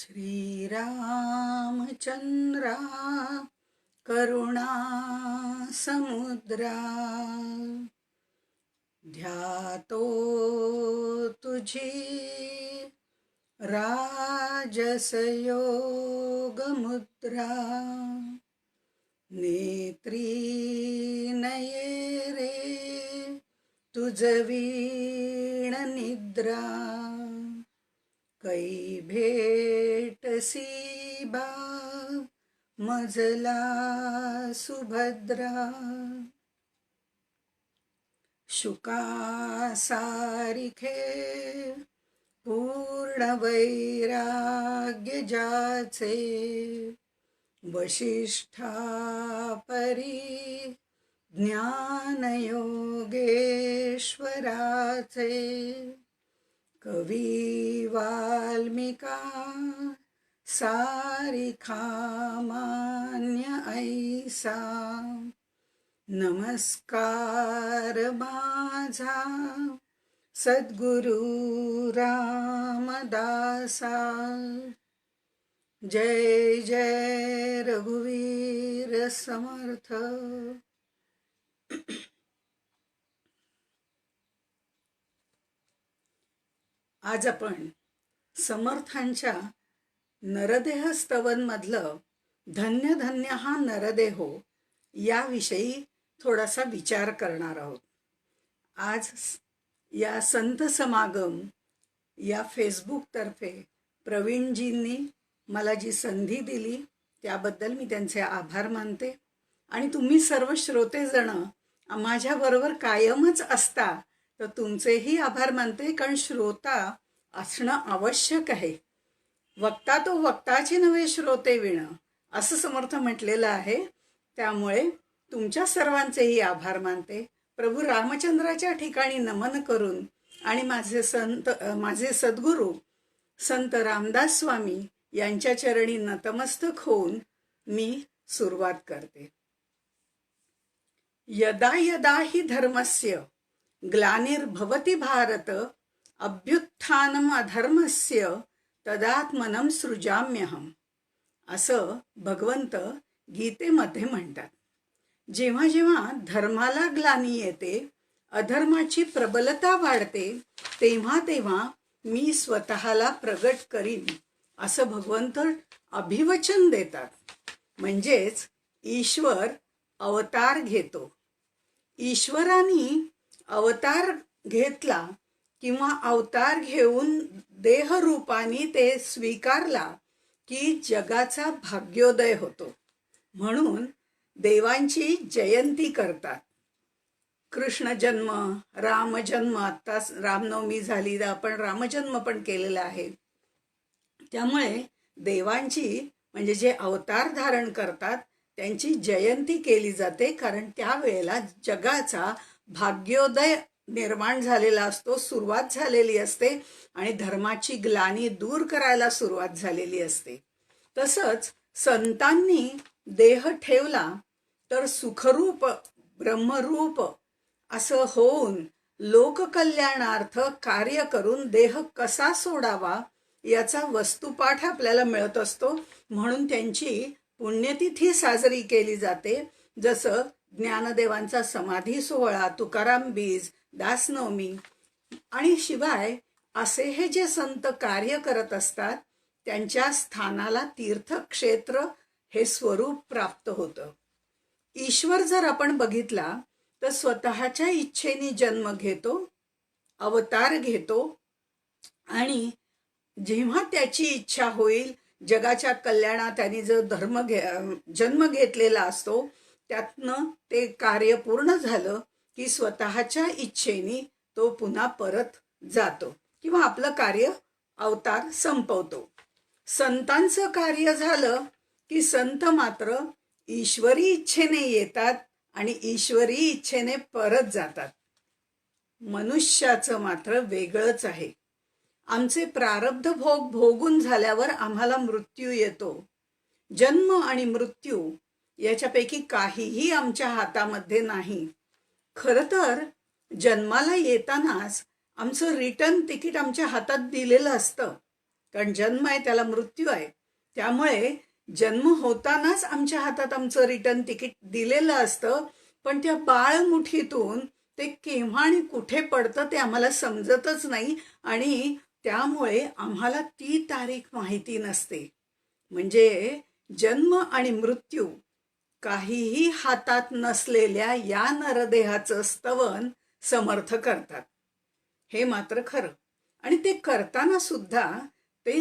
श्रीरामचंद्रा करुणा समुद्रा ध्यातो तुझी राजसयोग मुद्रा नेत्री नये रे तुझ वीण निद्रा कै भेटसी बा मजला सुभद्रा शुका सारिखे पूर्ण वैराग्य जाचे वशिष्ठा परी ज्ञान योगेश्वराचे कवी वाल्मिका सारिखा मान्य ऐसा नमस्कार माझा सद्गुरु रामदासा जय जय रघुवीर समर्थ। आज आपण समर्थांच्या नरदेह स्तवनमधलं धन्य धन्य हा नरदेहो याविषयी थोडासा विचार करणार आहोत। आज या संत समागम या फेसबुकतर्फे प्रवीणजींनी मला जी संधी दिली त्याबद्दल मी त्यांचे आभार मानते आणि तुम्ही सर्व श्रोतेजण माझ्याबरोबर कायमच असता तर तुमचेही आभार मानते, कारण श्रोता असणं आवश्यक आहे। वक्ता तो वक्ताची नव्हे श्रोते विण असं समर्थ म्हटलेलं आहे। त्यामुळे तुमच्या सर्वांचेही आभार मानते। प्रभू रामचंद्राच्या ठिकाणी नमन करून आणि माझे सद्गुरू संत रामदास स्वामी यांच्या चरणी नतमस्तक होऊन मी सुरुवात करते। यदा यदा हि धर्मस्य ग्लानिर्भवति भारत अभ्युत्थानम अधर्मस्य तदात्मनं सृजाम्यहम असं भगवंत गीतेमध्ये म्हणतात। जेव्हा जेव्हा धर्माला ग्लानी येते, अधर्माची प्रबलता वाढते, तेव्हा तेव्हा मी स्वतःला प्रगट करीन असं भगवंत अभिवचन देतात। म्हणजेच ईश्वर अवतार घेतो। ईश्वराने अवतार घेतला किंवा अवतार घेऊन देहरूपाने ते स्वीकारला की जगाचा भाग्योदय होतो। म्हणून देवांची जयंती करतात। कृष्ण जन्म, राम जन्म, आता रामनवमी झाली तर आपण रामजन्म पण केलेला आहे। त्यामुळे देवांची म्हणजे जे अवतार धारण करतात त्यांची जयंती केली जाते, कारण त्यावेळेला जगाचा भाग्योदय निर्माण झालेला असतो, सुरुवात झालेली असते आणि धर्माची ग्लानी दूर करायला सुरुवात झालेली असते। तसंच संतांनी देह ठेवला तर सुखरूप ब्रह्मरूप असं होऊन लोककल्याणार्थ कार्य करून देह कसा सोडावा याचा वस्तुपाठ आपल्याला मिळत असतो। म्हणून त्यांची पुण्यतिथी साजरी केली जाते। जसं ज्ञानदेवांचा समाधी सोहळा, तुकाराम बीज, दासनवमी आणि शिवाय असे हे जे संत कार्य करत असतात त्यांच्या स्थानाला तीर्थक्षेत्र हे स्वरूप प्राप्त होतं। ईश्वर जर आपण बघितला तर स्वतःच्या इच्छेने जन्म घेतो, अवतार घेतो आणि जेव्हा त्याची इच्छा होईल, जगाच्या कल्याणात त्यांनी जो जन्म घेतलेला असतो त्यातनं ते कार्य पूर्ण झालं की स्वतःच्या इच्छेने तो पुन्हा परत जातो किंवा आपलं कार्य अवतार संपवतो। संतांचं कार्य झालं की संत मात्र ईश्वरी इच्छेने येतात आणि ईश्वरी इच्छेने परत जातात। मनुष्याचं मात्र वेगळंच आहे। आमचे प्रारब्ध भोग भोगून झाल्यावर आम्हाला मृत्यू येतो। जन्म आणि मृत्यू याच्यापैकी काहीही आमच्या हातामध्ये नाही। खरं तर जन्माला येतानाच आमचं रिटर्न तिकीट आमच्या हातात दिलेलं असतं, कारण जन्म आहे त्याला मृत्यू आहे. त्यामुळे जन्म होतानाच आमच्या हातात आमचं रिटर्न तिकीट दिलेलं असतं, पण त्या बाळमुठीतून ते केव्हा आणि कुठे पडतं ते आम्हाला समजतच नाही आणि त्यामुळे आम्हाला ती तारीख माहिती नसते. म्हणजे जन्म आणि मृत्यू काहीही हातात नसलेल्या या नरदेहाचं स्तवन समर्थ करतात. हे मात्र खरं. आणि ते करताना सुद्धा ते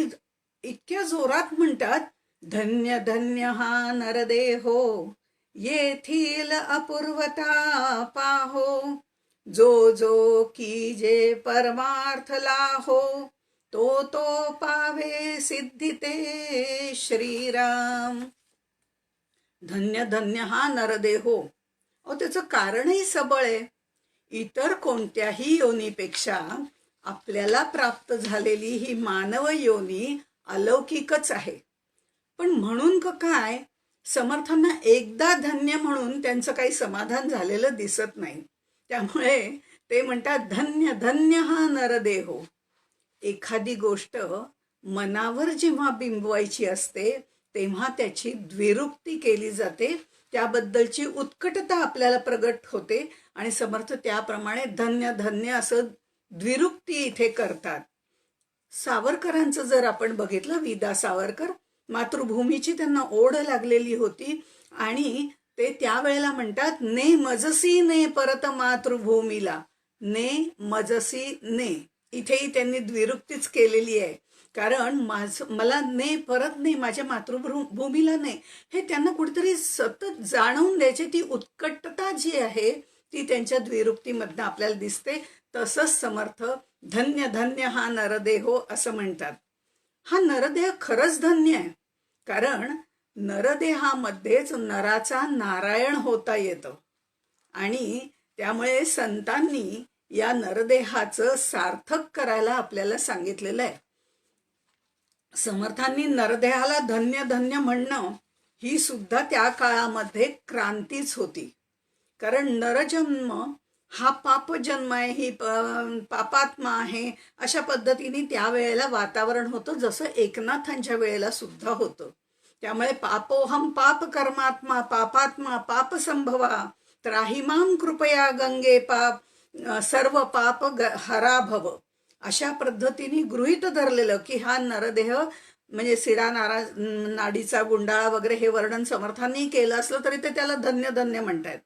इतक्या जोरात म्हणतात, धन्य धन्य हा नरदेहो, येथील अपूर्वता पाहो, जो जो की जे परमार्थ लाहो, तो तो पावे सिद्धी ते श्रीराम. धन्य धन्य हा नरदेहो. अहो त्याचं कारणही सबळ आहे. इतर कोणत्याही योनीपेक्षा आपल्याला प्राप्त झालेली ही मानव योनी अलौकिकच आहे. पण म्हणून काय, समर्थांना एकदा धन्य म्हणून त्यांचं काही समाधान झालेलं दिसत नाही. त्यामुळे ते म्हणतात धन्य धन्य हा नरदेहो. एखादी गोष्ट मनावर जेव्हा बिंबवायची असते तेव्हा त्याची द्विरुक्ती केली जाते, त्याबद्दलची उत्कटता आपल्याला प्रगट होते आणि समर्थ त्याप्रमाणे धन्य धन्य असं द्विरुक्ती इथे करतात. सावरकरांचं जर आपण बघितलं, विदा सावरकर, मातृभूमीची त्यांना ओढ लागलेली होती आणि ते त्यावेळेला म्हणतात, ने मजसी ने परत मातृभूमीला, ने मजसी ने. इथेही त्यांनी द्विरुक्तीच केलेली आहे, कारण मला ने परत नाही, माझ्या मातृभूमीला नाही, हे त्यांना कुठेतरी सतत जाणवून द्यायचे. ती उत्कटता जी आहे ती त्यांच्या द्विरुक्तीमधनं आपल्याला दिसते. तसंच समर्थ धन्य धन्य हा नरदेहो असं म्हणतात. हा नरदेह खरंच धन्य आहे, कारण नरदेहामध्येच नराचा नारायण होता येतं आणि त्यामुळे संतांनी या नरदेहाचं सार्थक करायला आपल्याला सांगितलेलं आहे. समर्थांनी नरदेहाला धन्य धन्य म्हणणं ही सुद्धा त्या काळामध्ये क्रांतीच होती. कारण नरजन्म हा पापजन्म आहे, ही पापात्मा आहे, अशा पद्धतीने त्यावेळेला वातावरण होतं, जसं एकनाथांच्या वेळेला सुद्धा होतं. त्यामुळे पापोहम पाप कर्मात्मा पापात्मा पाप संभवा त्राहिमाम कृपया गंगे पाप सर्व पाप हरा भव, अशा पद्धतीने गृहीत धरलेलं की हा नरदेह म्हणजे सिडा नाडीचा गुंडाळा वगैरे हे वर्णन समर्थांनी केलं असलं तरी ते त्याला धन्य धन्य म्हणतात.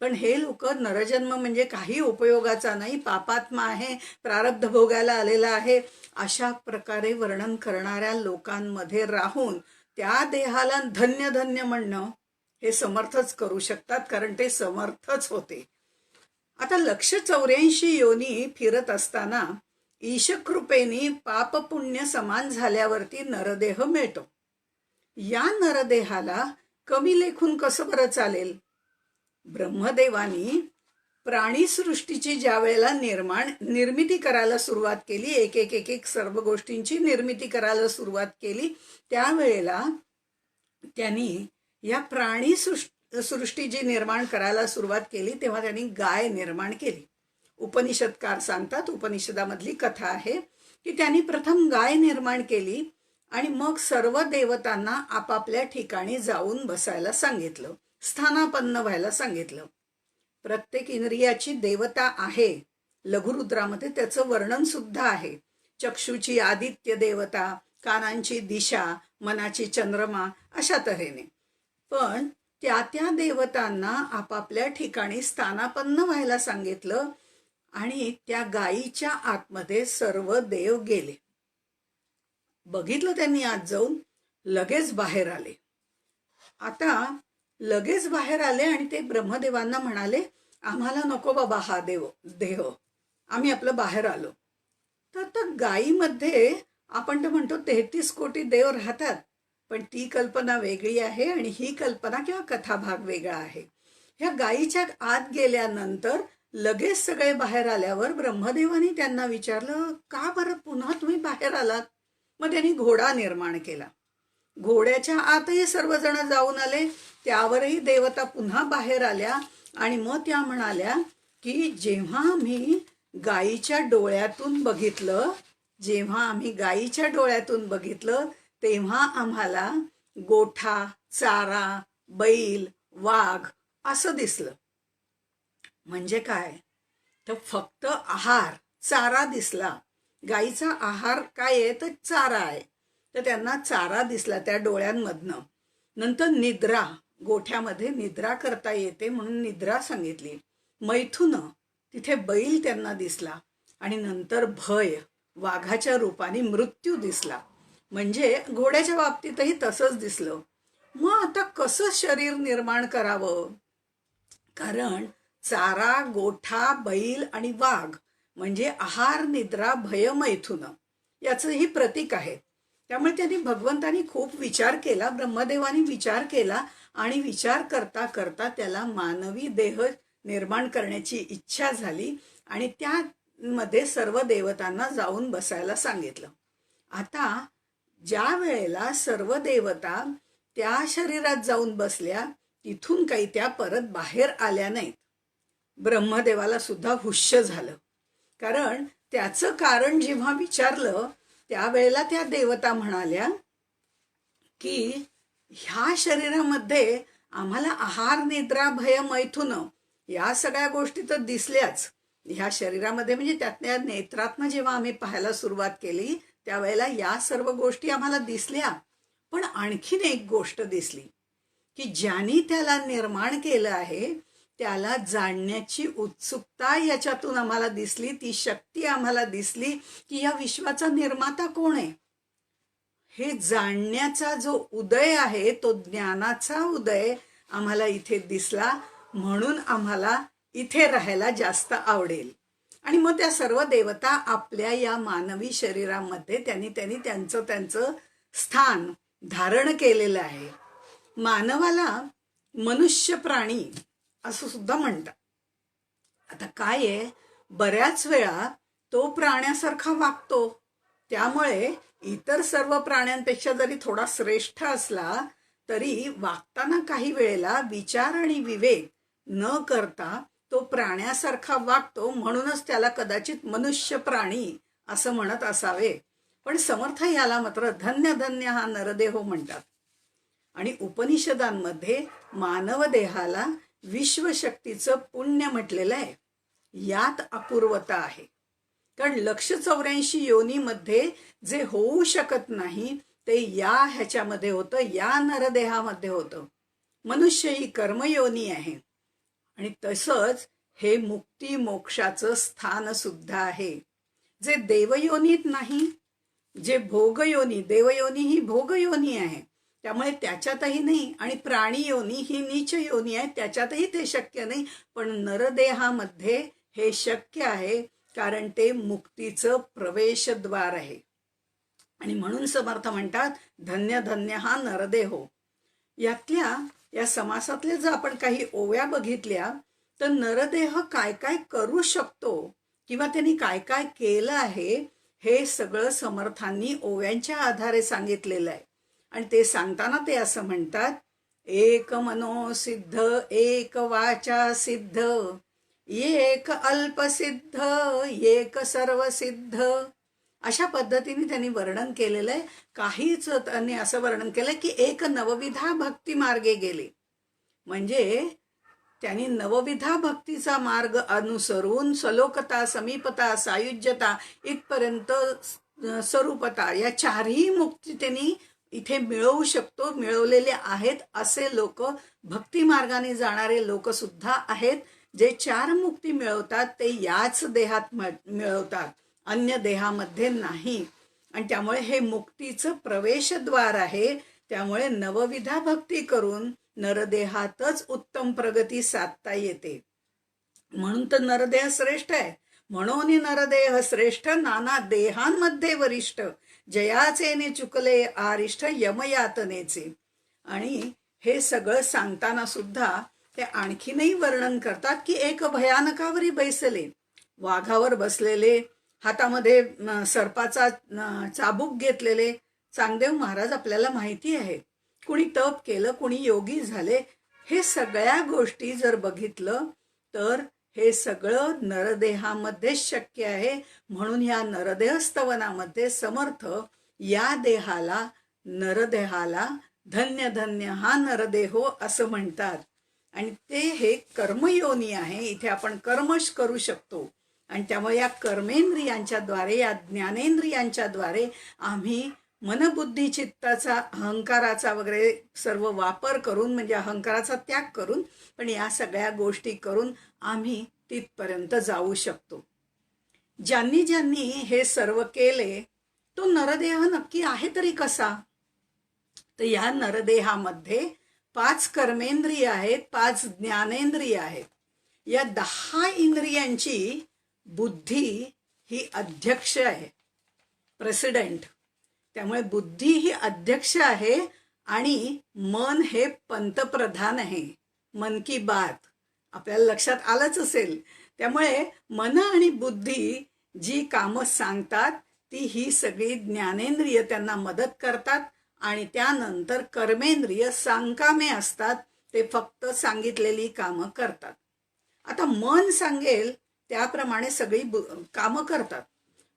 पण हे लोक नरजन्म म्हणजे काही उपयोगाचा नाही, पापात्मा आहे, प्रारब्ध भोगायला आलेला आहे, अशा प्रकारे वर्णन करणाऱ्या लोकांमध्ये राहून त्या देहाला धन्य धन्य म्हणणं हे समर्थच करू शकतात, कारण ते समर्थच होते. आता 184 योनी फिरत असताना ईशकृपेने पाप पुण्य समान झाल्यावरती नरदेह मिळतो. या नरदेहाला कमी लेखून कसं बरं चालेल? ब्रह्मदेवानी प्राणीसृष्टीची ज्या वेळेला निर्मिती करायला सुरुवात केली, एक एक एक एक सर्व गोष्टींची निर्मिती करायला सुरुवात केली, त्यावेळेला त्यांनी या सृष्टी जी निर्माण करायला सुरुवात केली तेव्हा त्यांनी गाय निर्माण केली. उपनिषदकार सांगतात, उपनिषदामधली कथा आहे की त्यांनी प्रथम गाय निर्माण केली आणि मग सर्व देवतांना आपापल्या ठिकाणी जाऊन बसायला सांगितलं, स्थानापन्न व्हायला सांगितलं. प्रत्येक इंद्रियाची देवता आहे. लघुरुद्रामध्ये त्याचं वर्णन सुद्धा आहे. चक्षुची आदित्य देवता, कानांची दिशा, मनाची चंद्रमा, अशा तऱ्हेने. पण त्या त्या देवतांना आपापल्या ठिकाणी स्थानापन्न व्हायला सांगितलं आणि त्या गायीच्या आतमध्ये सर्व देव गेले. बघितलं त्यांनी आत जाऊन, लगेच बाहेर आले. आता लगेच बाहेर आले आणि ते ब्रह्मदेवांना म्हणाले, आम्हाला नको बाबा हा देह, आम्ही आपलं बाहेर आलो. तर गायीमध्ये आपण तर म्हणतो 33 कोटी देव राहतात, पण ती कल्पना वेगळी आहे आणि ही कल्पना किंवा कथाभाग वेगळा आहे. ह्या गायीच्या आत गेल्यानंतर लगेच सगळे बाहेर आल्यावर ब्रह्मदेवानी त्यांना विचारलं, का बरं पुन्हा तुम्ही बाहेर आलात? मग त्यांनी घोडा निर्माण केला. घोड्याच्या आतही सर्वजण जाऊन आले, त्यावरही देवता पुन्हा बाहेर आल्या आणि मग त्या म्हणाल्या की जेव्हा मी गायीच्या डोळ्यातून बघितलं जेव्हा आम्ही गायीच्या डोळ्यातून बघितलं तेव्हा आम्हाला गोठा, चारा, बैल, वाघ असं दिसलं. म्हणजे काय, तर फक्त आहार, चारा दिसला. गाईचा आहार काय आहे, तर चारा आहे. तर त्यांना चारा दिसला त्या डोळ्यांमधनं. नंतर निद्रा, गोठ्यामध्ये निद्रा करता येते म्हणून निद्रा सांगितली. मैथुन, तिथे बैल त्यांना दिसला. आणि नंतर भय, वाघाच्या रूपाने मृत्यू दिसला. म्हणजे घोड्याच्या बाबतीतही तसंच दिसलं. मग आता कसं शरीर निर्माण करावं, कारण चारा, गोठा, बैल आणि वाघ म्हणजे आहार, निद्रा, भय, मैथुन याचंही प्रतीक आहे. त्यामुळे त्यांनी भगवंतानी खूप विचार केला, ब्रह्मदेवानी विचार केला आणि विचार करता करता त्याला मानवी देह निर्माण करण्याची इच्छा झाली आणि त्यामध्ये सर्व देवतांना जाऊन बसायला सांगितलं. आता ज्या वेळेला सर्व देवता त्या शरीरात जाऊन बसल्या तिथून काही त्या परत बाहेर आल्या नाहीत. ब्रह्मदेवाला सुद्धा हुश्य झालं, कारण त्याचं कारण जेव्हा विचारलं त्यावेळेला त्या देवता म्हणाल्या की ह्या शरीरामध्ये आम्हाला आहार, निद्रा, भय, मैथुन या सगळ्या गोष्टी तर दिसल्याच ह्या शरीरामध्ये, म्हणजे त्यातल्या नेत्रातनं जेव्हा आम्ही पाहायला सुरुवात केली त्यावेळेला या सर्व गोष्टी आम्हाला दिसल्या. पण आणखीन एक गोष्ट दिसली की ज्यांनी त्याला निर्माण केलं आहे त्याला जाणण्याची उत्सुकता याच्यातून आम्हाला दिसली. ती शक्ती आम्हाला दिसली की या विश्वाचा निर्माता कोण आहे. हे जाणण्याचा जो उदय आहे, तो ज्ञानाचा उदय आम्हाला इथे दिसला. म्हणून आम्हाला इथे राहायला जास्त आवडेल. आणि मग त्या सर्व देवता आपल्या या मानवी शरीरामध्ये त्यांनी त्यांचं स्थान धारण केलेलं आहे. मानवाला मनुष्य प्राणी असं सुद्धा म्हणतात. आता काय आहे, बऱ्याच वेळा तो प्राण्यासारखा वागतो, त्यामुळे इतर सर्व प्राण्यांपेक्षा जरी थोडा श्रेष्ठ असला तरी वागताना काही वेळेला विचार आणि विवेक न करता तो प्राण्यासारखा वागतो. म्हणूनच त्याला कदाचित मनुष्य प्राणी असं म्हणत असावे. पण समर्थ याला मात्र धन्य धन्य हा नरदेह म्हणतात. आणि उपनिषदांमध्ये मानव देहाला विश्वशक्तीचं पुण्य म्हटलेलं आहे. यात अपूर्वता आहे, कारण 184 योनीमध्ये जे होऊ शकत नाही ते ह्याच्यामध्ये होतं, या नरदेहामध्ये होतं. मनुष्य ही कर्मयोनी आहे आणि तसंच हे मुक्ती मोक्षाचं स्थान सुद्धा आहे, जे देवयोनीत नाही. जे भोगयोनी, देवयोनी ही भोगयोनी आहे त्यामुळे त्याच्यातही नाही, आणि प्राणी योनी ही नीच योनी आहे त्याच्यातही ते शक्य नाही. पण नरदेहामध्ये हे शक्य आहे, कारण ते मुक्तीचं प्रवेशद्वार आहे. आणि म्हणून समर्थ म्हणतात धन्य धन्य हा नरदेहो. या समासातल्या जर आपण काही ओव्या बघितल्या तर नरदेह काय काय करू शकतो किंवा त्यांनी काय काय केलं आहे हे सगळं समर्थांनी ओव्यांच्या आधारे सांगितलेलं आहे. आणि ते सांगताना ते असं म्हणतात, एक मनो सिद्ध, एक वाचा सिद्ध, एक अल्पसिद्ध, एक सर्वसिद्ध. अशा पद्धतीने त्यांनी वर्णन केलेलं आहे. काहीच त्यांनी असं वर्णन केलं की एक नवविधा भक्ती मार्गे गेले, म्हणजे त्यांनी नवविधा भक्तीचा मार्ग अनुसरून सलोकता, समीपता, सायुज्यता इथपर्यंत स्वरूपता या चारही मुक्ती त्यांनी इथे मिळवू शकतो, मिळवलेले आहेत. असे लोक, भक्ती मार्गाने जाणारे लोक सुद्धा आहेत. जे 4 मुक्ती मिळवतात ते याच देहात मिळवतात, अन्य देहामध्ये नाही. आणि त्यामुळे हे मुक्तीचं प्रवेशद्वार आहे. त्यामुळे नवविधा भक्ती करून नरदेहातच उत्तम प्रगती साधता येते. म्हणून तर नरदेह श्रेष्ठ आहे. म्हणून नरदेह श्रेष्ठ, नाना देहांमध्ये वरिष्ठ, जयाचेने चुकले आरिष्ठ यमयातनेचे. आणि हे सगळं सांगताना सुद्धा ते आणखीनही वर्णन करतात की एक भयानकावरी बैसले, वाघावर बसलेले, हातामध्ये सर्पाचा चाबूक घेतलेले चांगदेव महाराज आपल्याला माहिती आहे. कुणी तप केलं, कुणी योगी झाले. हे सगळ्या गोष्टी जर बघितलं तर हे सगळं नरदेहामध्येच शक्य आहे. म्हणून या नरदेह स्तवनामध्ये समर्थ या देहाला, नरदेहाला धन्य धन्य हा नरदेहो असं म्हणतात. आणि ते हे कर्मयोनी आहे. इथे आपण कर्मच करू शकतो. आणि त्यामुळे या कर्मेंद्रियांच्या द्वारे, या ज्ञानेंद्रियांच्या द्वारे आम्ही मनबुद्धी चित्ताचा, अहंकाराचा वगैरे सर्व वापर करून, म्हणजे अहंकाराचा त्याग करून, पण या सगळ्या गोष्टी करून आम्ही तिथपर्यंत जाऊ शकतो. ज्यांनी ज्यांनी हे सर्व केले तो नरदेह नक्की आहे तरी कसा? तर या नरदेहामध्ये 5 कर्मेंद्रिय आहेत, 5 ज्ञानेंद्रिय आहेत. या 10 इंद्रियांची बुद्धी ही अध्यक्ष आहे, प्रेसिडेंट. त्यामुळे बुद्धी ही अध्यक्ष आहे आणि मन हे पंतप्रधान आहे. मन की बात आपल्याला लक्षात आलंच असेल. त्यामुळे मन आणि बुद्धी जी कामं सांगतात ती ही सगळी ज्ञानेंद्रिय त्यांना मदत करतात. आणि त्यानंतर कर्मेंद्रिय सांकामे असतात, ते फक्त सांगितलेली कामं करतात. आता मन सांगेल त्याप्रमाणे सगळी कामं करतात.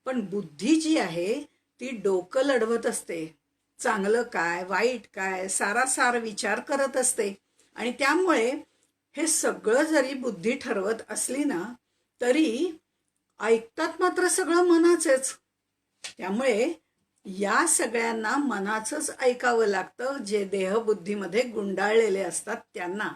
पण बुद्धी जी आहे ती डोकं लढवत असते. चांगलं काय, वाईट काय, सारासार विचार करत असते. आणि त्यामुळे हे सगळं जरी बुद्धी ठरवत असली ना, तरी ऐकतात मात्र सगळं मनाचेच. त्यामुळे या सगळ्यांना मनाचंच ऐकावं लागतं, जे देहबुद्धीमध्ये गुंडाळलेले असतात त्यांना.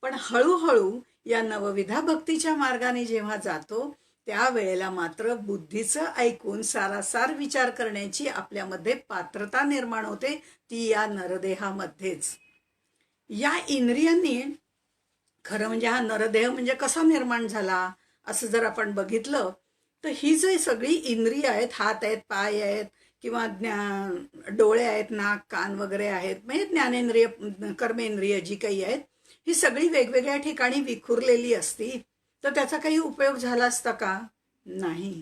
पण हळूहळू या नवविधा भक्तीच्या मार्गाने जेव्हा जातो त्यावेळेला मात्र बुद्धीचं ऐकून सारासार विचार करण्याची आपल्यामध्ये पात्रता निर्माण होते, ती या नरदेहामध्येच. या इंद्रियांनी, खरं म्हणजे हा नरदेह म्हणजे कसा निर्माण झाला असं जर आपण बघितलं तर ही जी सगळी इंद्रिय आहेत, हात आहेत, पाय आहेत, किंवा डोळे आहेत, नाक, कान वगैरे आहेत, म्हणजे ज्ञानेंद्रिय, कर्मेंद्रिय जी काही आहेत, ही सगळी वेगवेगळ्या ठिकाणी विखुरलेली असती तर त्याचा काही उपयोग झाला असता का? नाही.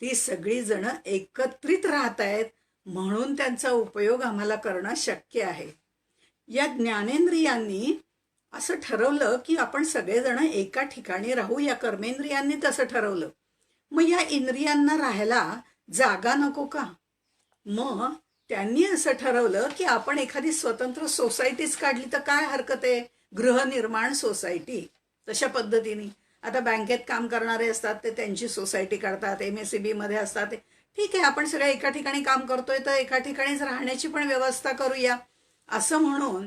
ती सगळी जण एकत्रित राहत आहेत म्हणून त्यांचा उपयोग आम्हाला करणं शक्य आहे. या ज्ञानेंद्रियांनी असं ठरवलं की आपण सगळेजण एका ठिकाणी राहू. या कर्मेंद्रियांनी तसं ठरवलं. मग या इंद्रियांना राहायला जागा नको का? मग त्यांनी असं ठरवलं की आपण एखादी स्वतंत्र सोसायटीच काढली तर काय हरकत आहे? गृहनिर्माण सोसायटी. तशा पद्धतीने आता बँकेत काम करणारे असतात ते त्यांची सोसायटी काढतात, MSEB मध्ये असतात ते. ठीक आहे, आपण सगळे एका ठिकाणी काम करतोय तर एका ठिकाणीच राहण्याची पण व्यवस्था करूया असं म्हणून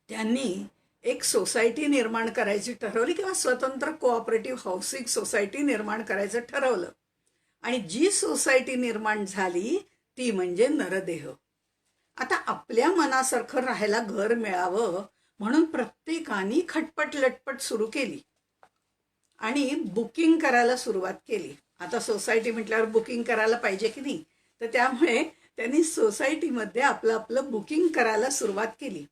त्यांनी एक सोसायटी निर्माण करायची ठरवली, किंवा स्वतंत्र कोऑपरेटिव्ह हाऊसिंग सोसायटी निर्माण करायचं ठरवलं. आणि जी सोसायटी निर्माण झाली ती म्हणजे नरदेह. आता आपल्या मनासारखं राहायला घर मिळावं म्हणून प्रत्येकाने खटपट लटपट सुरू केली आणि बुकिंग करायला सुरुवात केली. आता सोसायटी म्हटल्यावर बुकिंग करायला पाहिजे की नाही, तर त्यामुळे त्यांनी सोसायटीमध्ये आपलं आपलं बुकिंग करायला सुरुवात केली.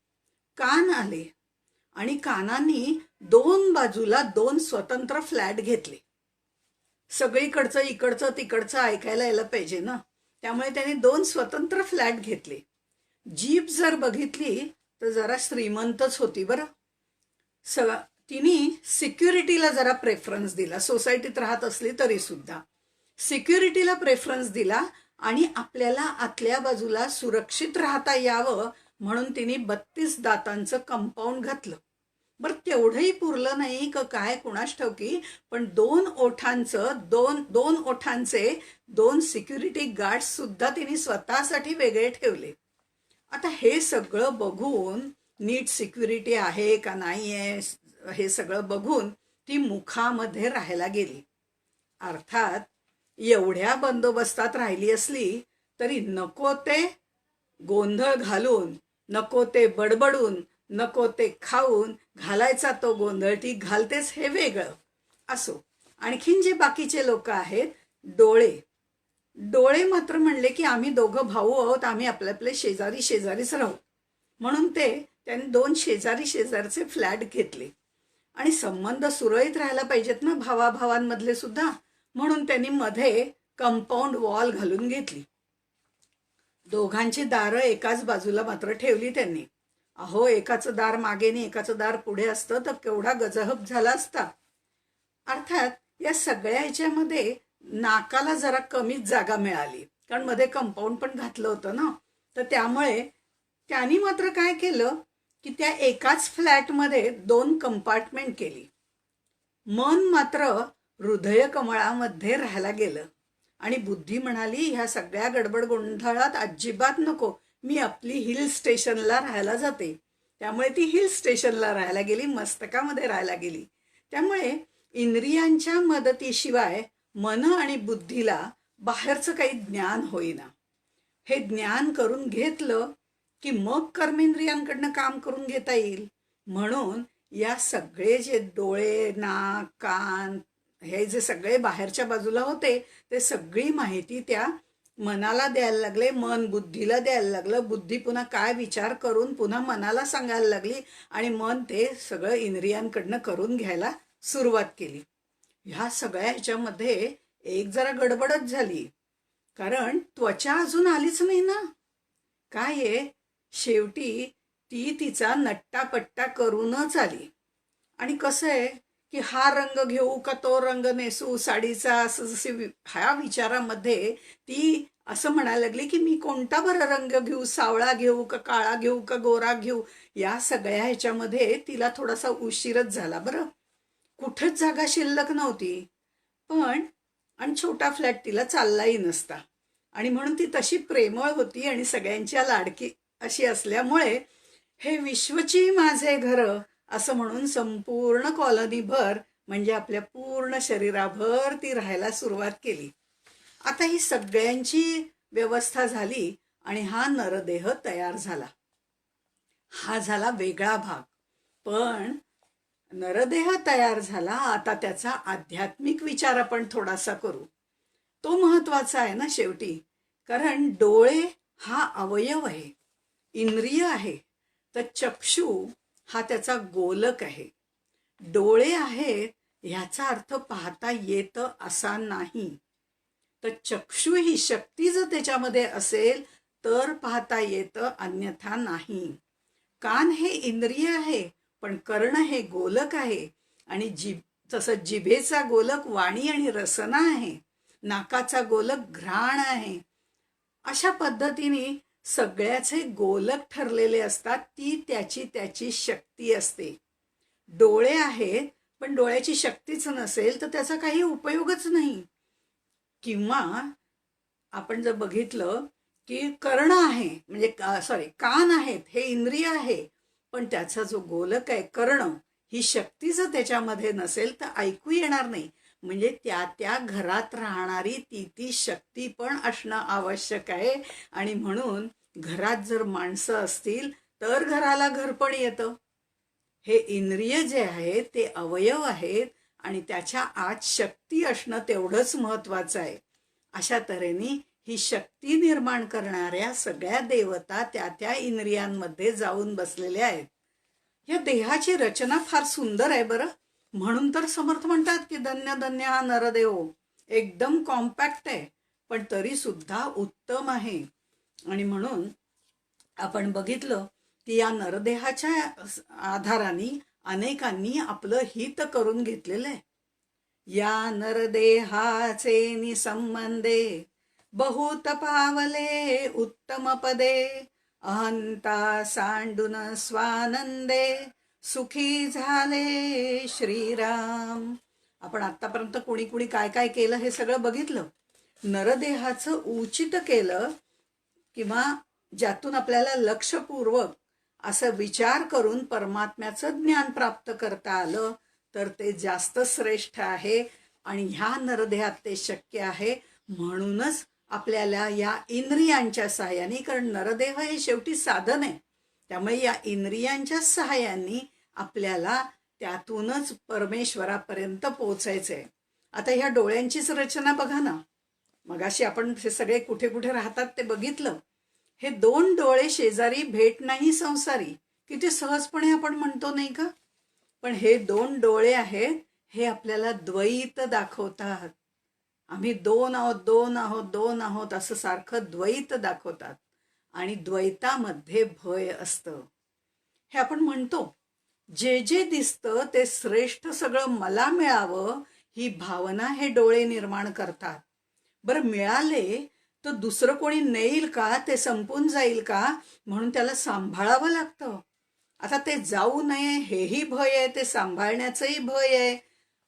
कान आले आणि कानांनी 2 बाजूला 2 स्वतंत्र फ्लॅट घेतले. सगळीकडचं इकडचं तिकडचं ऐकायला यायला पाहिजे ना, त्यामुळे त्यांनी 2 स्वतंत्र फ्लॅट घेतले. जीप जर बघितली तर जरा श्रीमंतच होती बरं. तिने सिक्युरिटीला जरा प्रेफरन्स दिला. सोसायटीत राहत असली तरी सुद्धा सिक्युरिटीला प्रेफरन्स दिला आणि आपल्याला आतल्या बाजूला सुरक्षित राहता यावं म्हणून तिने 32 दातांचं कंपाऊंड घातलं. बरं तेवढंही पुरलं नाही का काय कुणास ठाऊकी, पण 2 ओठांचे 2 सिक्युरिटी गार्ड्स सुद्धा तिने स्वतःसाठी वेगळे ठेवले. आता हे सगळं बघून, नीट सिक्युरिटी आहे का नाही आहे हे सगळं बघून ती मुखामध्ये राहायला गेली. अर्थात एवढ्या बंदोबस्तात राहिली असली तरी नको ते गोंधळ घालून, नको ते बडबडून, नको ते खाऊन घालायचा तो गोंधळ ती घालतेच हे वेगळं. असो, आणखीन जे बाकीचे लोक आहेत, डोळे मात्र म्हणले की आम्ही दोघं भाऊ आहोत, आम्ही आपले शेजारी शेजारीच राहू. म्हणून त्यांनी 2 शेजारी शेजारचे फ्लॅट घेतले. आणि संबंध सुरळीत राहायला पाहिजेत ना भावाभावांमधले सुद्धा, म्हणून त्यांनी मध्ये कंपाऊंड वॉल घालून घेतली. दोघांची दारं एकाच बाजूला मात्र ठेवली त्यांनी. अहो, एकाचं दार मागे आणि एकाचं दार पुढे असतं तर केवढा गजहब झाला असता. अर्थात या सगळ्या ह्याच्यामध्ये नाकाला जरा कमीच जागा मिळाली, कारण मध्ये कंपाऊंड पण घातलं होतं ना. तर त्यामुळे त्यांनी मात्र काय केलं की त्या एकाच फ्लॅटमध्ये 2 कंपार्टमेंट केली. मन मात्र हृदय कमळामध्ये राहायला गेलं आणि बुद्धी म्हणाली, ह्या सगळ्या गडबड गोंधळात अजिबात नको, मी आपली हिल स्टेशनला राहायला जाते. त्यामुळे ती हिल स्टेशनला राहायला गेली, मस्तकामध्ये राहायला गेली. त्यामुळे इंद्रियांच्या मदतीशिवाय मन आणि बुद्धीला बाहेरचं काही ज्ञान होईना. हे ज्ञान करून घेतलं की मग कर्मेंद्रियांकडनं काम करून घेता येईल. म्हणून या सगळे जे डोळे, नाक, कान हे जे सगळे बाहेरच्या बाजूला होते, ते सगळी माहिती त्या मनाला द्यायला लागले, मन बुद्धीला द्यायला लागलं, बुद्धी पुन्हा काय विचार करून पुन्हा मनाला सांगायला लागली आणि मन ते सगळं इंद्रियांकडनं करून घ्यायला सुरुवात केली. ह्या सगळ्या ह्याच्यामध्ये एक जरा गडबडच झाली, कारण त्वचा अजून आलीच नाही ना. काय आहे, शेवटी ती तिचा नट्टापट्टा करूनच आली. आणि कसं आहे की हा रंग घेऊ का तो रंग नेसू साडीचा, असं जसे ह्या विचारामध्ये ती असं म्हणायला लागली की मी कोणता बरं रंग घेऊ, सावळा घेऊ का काळा घेऊ का गोरा घेऊ. या सगळ्या ह्याच्यामध्ये तिला थोडासा उशीरच झाला बरं. कुठेच जागा शिल्लक नव्हती. पण आणि छोटा फ्लॅट तिला चाललाही नसता, आणि म्हणून ती तशी प्रेमळ होती आणि सगळ्यांच्या लाडकी अशी असल्यामुळे हे विश्वची माझे घर असं म्हणून संपूर्ण कॉलनीभर म्हणजे आपल्या पूर्ण शरीराभर ती राहायला सुरुवात केली. आता ही सगळ्यांची व्यवस्था झाली आणि हा नरदेह तयार झाला. हा झाला वेगळा भाग. पण नरदेह तयार झाला, आता त्याचा आध्यात्मिक विचार आपण थोडासा करू. तो महत्वाचा आहे ना शेवटी. कारण डोळे हा अवयव आहे, इंद्रिय आहे, तर चक्षु हा त्याचा गोलक आहे. डोळे आहेत ह्याचा अर्थ पाहता येतं असा नाही. तर चक्षु ही शक्ती जर त्याच्यामध्ये असेल तर पाहता येतं, अन्यथा नाही. कान हे इंद्रिय आहे, पण कर्ण हे गोलक आहे. आणि तसं जिभेचा गोलक वाणी आणि रसना आहे, नाकाचा गोलक घ्राण आहे. अशा पद्धतीने सगळ्याचे गोलक ठरलेले असतात. ती त्याची त्याची शक्ती असते. डोळे आहेत पण डोळ्याची शक्तीच नसेल तर त्याचा काही उपयोगच नाही. किंवा आपण जर बघितलं की कर्ण आहे म्हणजे कान आहेत हे इंद्रिय आहे, पण त्याचा जो गोलक आहे कर्ण ही शक्ती जर त्याच्यामध्ये नसेल तर ऐकू येणार नाही. म्हणजे त्या त्या घरात राहणारी ती शक्ती पण असणं आवश्यक आहे. आणि म्हणून घरात जर माणसं असतील तर घराला घरपण येतं. हे इंद्रिय जे आहेत ते अवयव आहेत आणि त्याच्या आत शक्ती असणं तेवढंच महत्वाचं आहे. अशा तऱ्हेने ही शक्ती निर्माण करणाऱ्या सगळ्या देवता त्या त्या इंद्रियांमध्ये जाऊन बसलेल्या आहेत. या देहाची रचना फार सुंदर आहे बरं. म्हणून तर समर्थ म्हणतात की धन्य धन्य हा नरदेव. एकदम कॉम्पॅक्ट आहे पण तरी सुद्धा उत्तम आहे. आणि म्हणून आपण बघितलं की या नरदेहाच्या आधाराने अनेकांनी आपलं हित करून घेतलेलं आहे. या नरदेहाचे निसंबंधे बहुत पावले उत्तम पदे, अहंता सांडून स्वानंदे सुखी झाले श्रीराम. आपण आतापर्यंत कुणी कुणी काय काय केलं हे सगळं बघितलं. नरदेहाचं उचित केलं किंवा ज्यातून आपल्याला लक्षपूर्वक असं विचार करून परमात्म्याचं ज्ञान प्राप्त करता आलं तर ते जास्त श्रेष्ठ आहे. आणि ह्या नरदेहात ते शक्य आहे. म्हणूनच आपल्याला या इंद्रियांच्या सहाय्याने, कारण नरदेह हे शेवटी साधन आहे, त्यामुळे या इंद्रियांच्या सहाय्याने आपल्याला त्यातूनच परमेश्वरापर्यंत पोहोचायचंय. आता ह्या डोळ्यांचीच रचना बघा ना. मगाशी आपण हे सगळे कुठे कुठे राहतात ते बघितलं. हे 2 डोळे शेजारी भेट नाही संसारी, किती सहजपणे आपण म्हणतो नाही का. पण हे 2 डोळे आहेत हे आपल्याला द्वैत दाखवतात. आम्ही 2 आहोत 2 आहोत 2 आहोत असं सारखं द्वैत दाखवतात. आणि द्वैतामध्ये भय असतं. हे आपण म्हणतो जे जे दिसतं ते श्रेष्ठ सगळं मला मिळावं ही भावना हे डोळे निर्माण करतात. बरं, मिळाले तर दुसरं कोणी नेईल का, ते संपून जाईल का, म्हणून त्याला सांभाळावं लागतं. आता ते जाऊ नये हेही भय आहे, ते सांभाळण्याचंही भय आहे.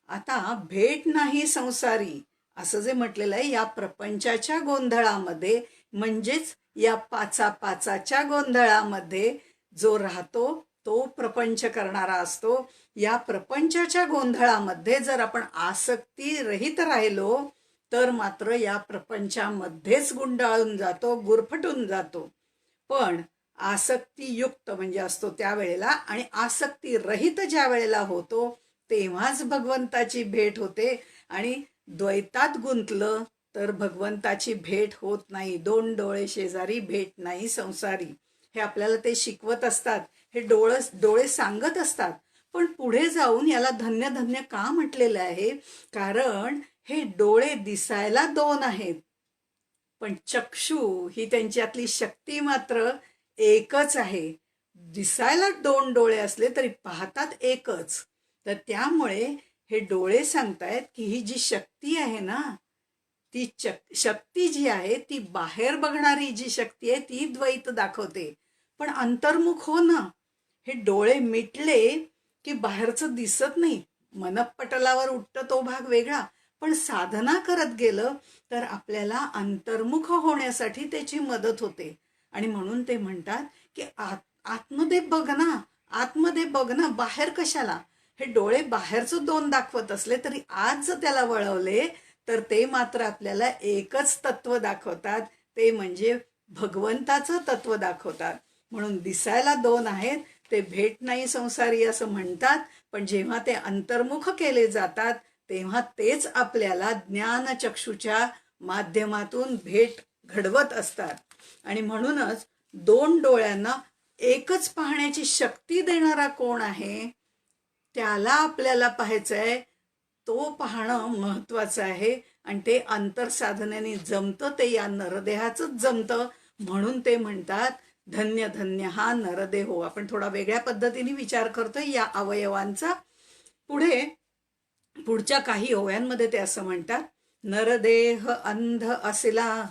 आता भेट नाही संसारी असं जे म्हटलेलं आहे, या प्रपंचाच्या गोंधळामध्ये म्हणजेच या पाचा पाचाच्या गोंधळामध्ये जो राहतो तो प्रपंच करणारा असतो. या प्रपंचाच्या गोंधळामध्ये जर आपण आसक्ती रहित राहिलो तर मात्र या प्रपंचामध्येच गुंडाळून जातो, गुरफटून जातो. पण आसक्तीयुक्त म्हणजे असतो त्यावेळेला, आणि आसक्ती रहित ज्या वेळेला होतो तेव्हाच भगवंताची भेट होते. आणि द्वैतात गुंतलं तर भगवंताची भेट होत नाही. दोन डोळे शेजारी भेट नाही संसारी, हे आपल्याला ते शिकवत असतात, हे डोळे सांगत असतात. पण पुढे जाऊन याला धन्य धन्य का म्हटलेलं आहे, कारण हे डोळे दिसायला दोन आहेत, पण चक्षु ही त्यांच्यातली शक्ती मात्र एकच आहे. दिसायला दोन डोळे असले तरी पाहतात एकच. तर त्यामुळे हे डोळे सांगतायत की ही जी शक्ती आहे ना, ती शक्ती जी आहे ती बाहेर बघणारी जी शक्ती आहे ती द्वैत दाखवते. पण अंतर्मुख हो ना, हे डोळे मिटले की बाहेरचं दिसत नाही. मनपटलावर उठतं तो भाग वेगळा, पण साधना करत गेलं तर आपल्याला अंतर्मुख होण्यासाठी त्याची मदत होते. आणि म्हणून ते म्हणतात की आतमध्ये बघ ना, आतमध्ये बघ ना, बाहेर कशाला. हे डोळे बाहेरचं दोन दाखवत असले तरी आज जर त्याला वळवले तर ते मात्र आपल्याला एकच तत्व दाखवतात, ते म्हणजे भगवंताचं तत्व दाखवतात. म्हणून दिसायला दोन आहेत, ते भेट नाही संसारी असं म्हणतात, पण जेव्हा ते अंतर्मुख केले जातात तेव्हा तेच आपल्याला ज्ञानचक्षुच्या माध्यमातून भेट घडवत असतात. आणि म्हणूनच दोन डोळ्यांना एकच पाहण्याची शक्ती देणारा कोण आहे त्याला आपल्याला पाहायचंय, तो पाहणं महत्वाचं आहे. आणि ते अंतरसाधनेने जमतं, ते या नरदेहाचंच जमतं. म्हणून ते म्हणतात धन्य धन्य हा नरदेहो. आपण थोडा वेगळ्या पद्धतीने विचार करतोय या अवयवांचा. पुढच्या काही ओव्यांमध्ये ते असं म्हणतात, नरदेह अंध असला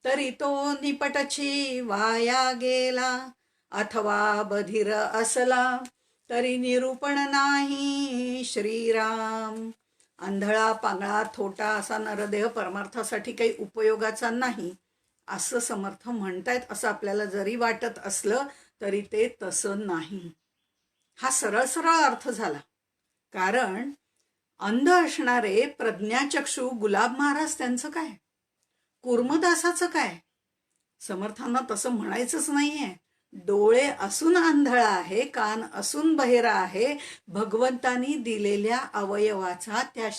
तरी तो निपटची वाया गेला, अथवा बधिर असला तरी निरूपण नाही श्रीराम. आंधळा पांगळा थोटा असा नरदेह परमार्थासाठी काही उपयोगाचा नाही असं समर्थ म्हणतायत. असं आपल्याला जरी वाटत असलं तरी ते तसं नाही. हा सरळ सरळ अर्थ झाला. कारण अंध असणारे प्रज्ञाचक्षु गुलाब महाराज त्यांचं काय, कुर्मदासाचं काय, समर्थांना तसं म्हणायचंच नाहीये. डोळे असून आंधळा आहे, कान असून बहिरा आहे, भगवंतानी दिलेल्या अवयवाचा, त्या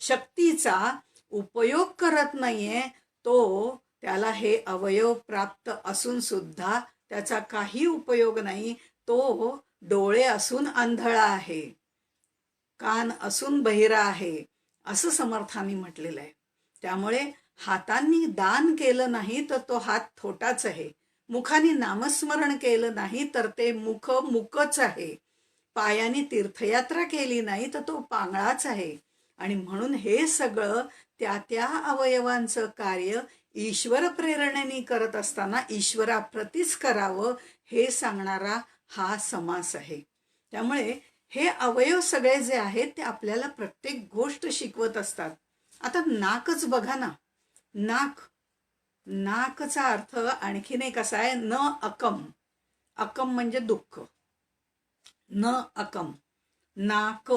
शक्तीचा उपयोग करत नाहीये तो. त्याला हे अवयव प्राप्त असून सुद्धा त्याचा काही उपयोग नाही. तो डोळे असून आंधळा आहे, कान असून बहिरा आहे असं समर्थांनी म्हटलेलं आहे. त्यामुळे हातांनी दान केलं नाही तर तो हात थोटाच आहे, मुखाने नामस्मरण केलं नाही तर ते मुख मुकच आहे, पायाने तीर्थयात्रा केली नाही तर तो पांगळाच आहे. आणि म्हणून हे सगळं त्या त्या अवयवांचं कार्य ईश्वर प्रेरणेने करत असताना ईश्वराप्रतीच करावं हे सांगणारा हा समास आहे. त्यामुळे हे अवयव सगळे जे आहेत ते आपल्याला प्रत्येक गोष्ट शिकवत असतात. आता नाकच बघा ना, नाकचा अर्थ आणखीन एक असा आहे, न अकम. अकम म्हणजे दुःख, न अकम, नाक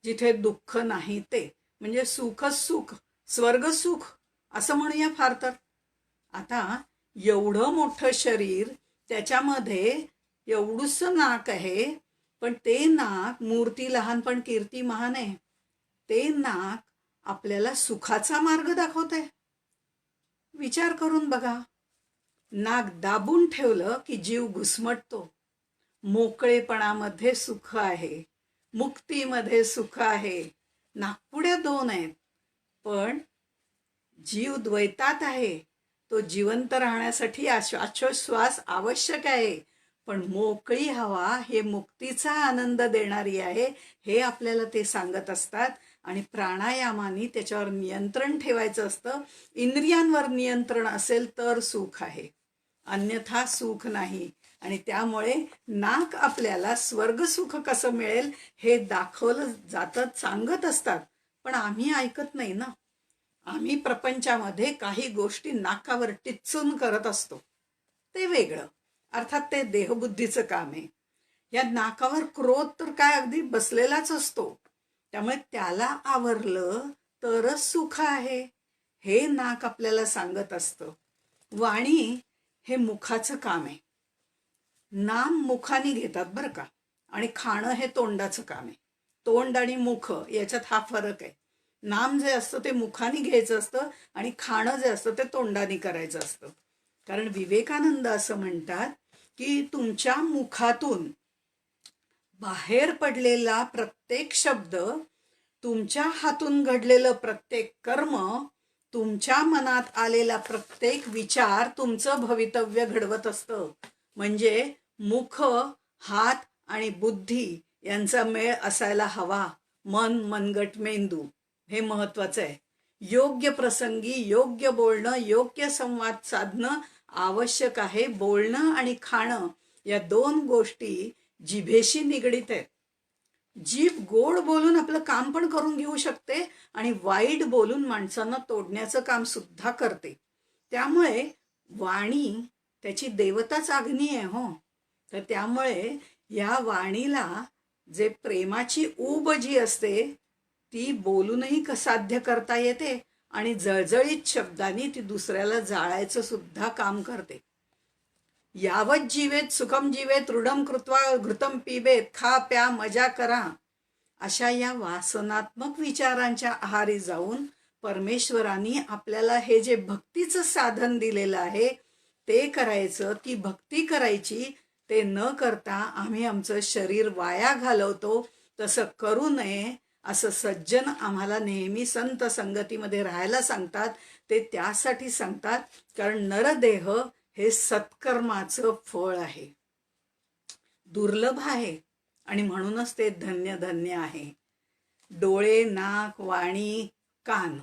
जिथे दुःख नाही ते म्हणजे सुखच सुख, स्वर्ग सुख असं म्हणूया फार तर. आता एवढं मोठं शरीर, त्याच्यामध्ये एवढूस नाक आहे, पण ते नाक, मूर्ती लहान पण कीर्ती महान आहे, ते नाक आपल्याला सुखाचा मार्ग दाखवतंय. विचार करून बघा. नाक दाबून ठेवलं की जीव घुसमटतो. मोकळेपणामध्ये सुख आहे, मुक्तीमध्ये सुख आहे. नाकपुड्या दोन आहेत, पण जीव द्वैतात आहे. तो जिवंत राहण्यासाठी श्वासोच्छ्वास आवश्यक आहे, पण मोकळी हवा हे मुक्तीचा आनंद देणारी आहे, हे आपल्याला ते सांगत असतात. आणि प्राणायामाने त्याच्यावर नियंत्रण ठेवायचं असतं. इंद्रियांवर नियंत्रण असेल तर सुख आहे, अन्यथा सुख नाही. आणि त्यामुळे नाक आपल्याला स्वर्गसुख कसं मिळेल हे दाखवलं जातं, सांगत असतात, पण आम्ही ऐकत नाही ना. आम्ही प्रपंचामध्ये काही गोष्टी नाकावर टिचून करत असतो, ते वेगळं. अर्थात ते देहबुद्धीचं काम आहे. या नाकावर क्रोध तर काय अगदी बसलेलाच असतो, त्यामुळे त्याला आवरलं तरच सुख आहे, हे नाक आपल्याला सांगत असतं. वाणी हे मुखाचं काम आहे. नाम मुखाने घेतात बरं का, आणि खाणं हे तोंडाचं काम आहे. तोंड आणि मुख याच्यात हा फरक आहे. नाम जे असतं ते मुखाने घ्यायचं असतं आणि खाणं जे असतं ते तोंडाने करायचं असतं. कारण विवेकानंद असं म्हणतात की तुमच्या मुखातून बाहेर पडलेला प्रत्येक शब्द, तुमच्या हातून घडलेलं प्रत्येक कर्म, तुमच्या मनात आलेला प्रत्येक विचार तुमचं भवितव्य घडवत असतं. म्हणजे मुख, हात आणि बुद्धी यांचा मेळ असायला हवा. मन, मनगट, मेंदू हे महत्वाचं आहे. योग्य प्रसंगी योग्य बोलणं, योग्य संवाद साधणं आवश्यक आहे. बोलणं आणि खाणं या दोन गोष्टी जिभेशी निगडीत आहेत. जीभ गोड बोलून आपलं काम पण करून घेऊ शकते आणि वाईट बोलून माणसांना तोडण्याचं काम सुद्धा करते. त्यामुळे वाणी त्याची देवताच अग्नी आहे हो. तर त्यामुळे या वाणीला जे प्रेमाची ऊब जी असते ती बोलूनही साध्य करता येते आणि जळजळीत शब्दांनी ती दुसऱ्याला जाळायचं सुद्धा काम करते. यावत जीवेत सुखम जीवेत रूढम कृत्वा घृतम पिबेत, खा प्या मजा करा, अशा या वासनात्मक विचारांच्या आहारी जाऊन परमेश्वरांनी आपल्याला हे जे भक्तीचं साधन दिलेलं आहे ते करायचं, ती भक्ती करायची. ते न करता आम्ही आमचं शरीर वाया घालवतो. तसं करू नये असं सज्जन आम्हाला नेहमी संत संगतीमध्ये राहायला सांगतात. ते त्यासाठी सांगतात कारण नरदेह हे सत्कर्माचं फळ आहे, दुर्लभ आहे आणि म्हणूनच ते धन्य धन्य आहे. डोळे, नाक, वाणी, कान.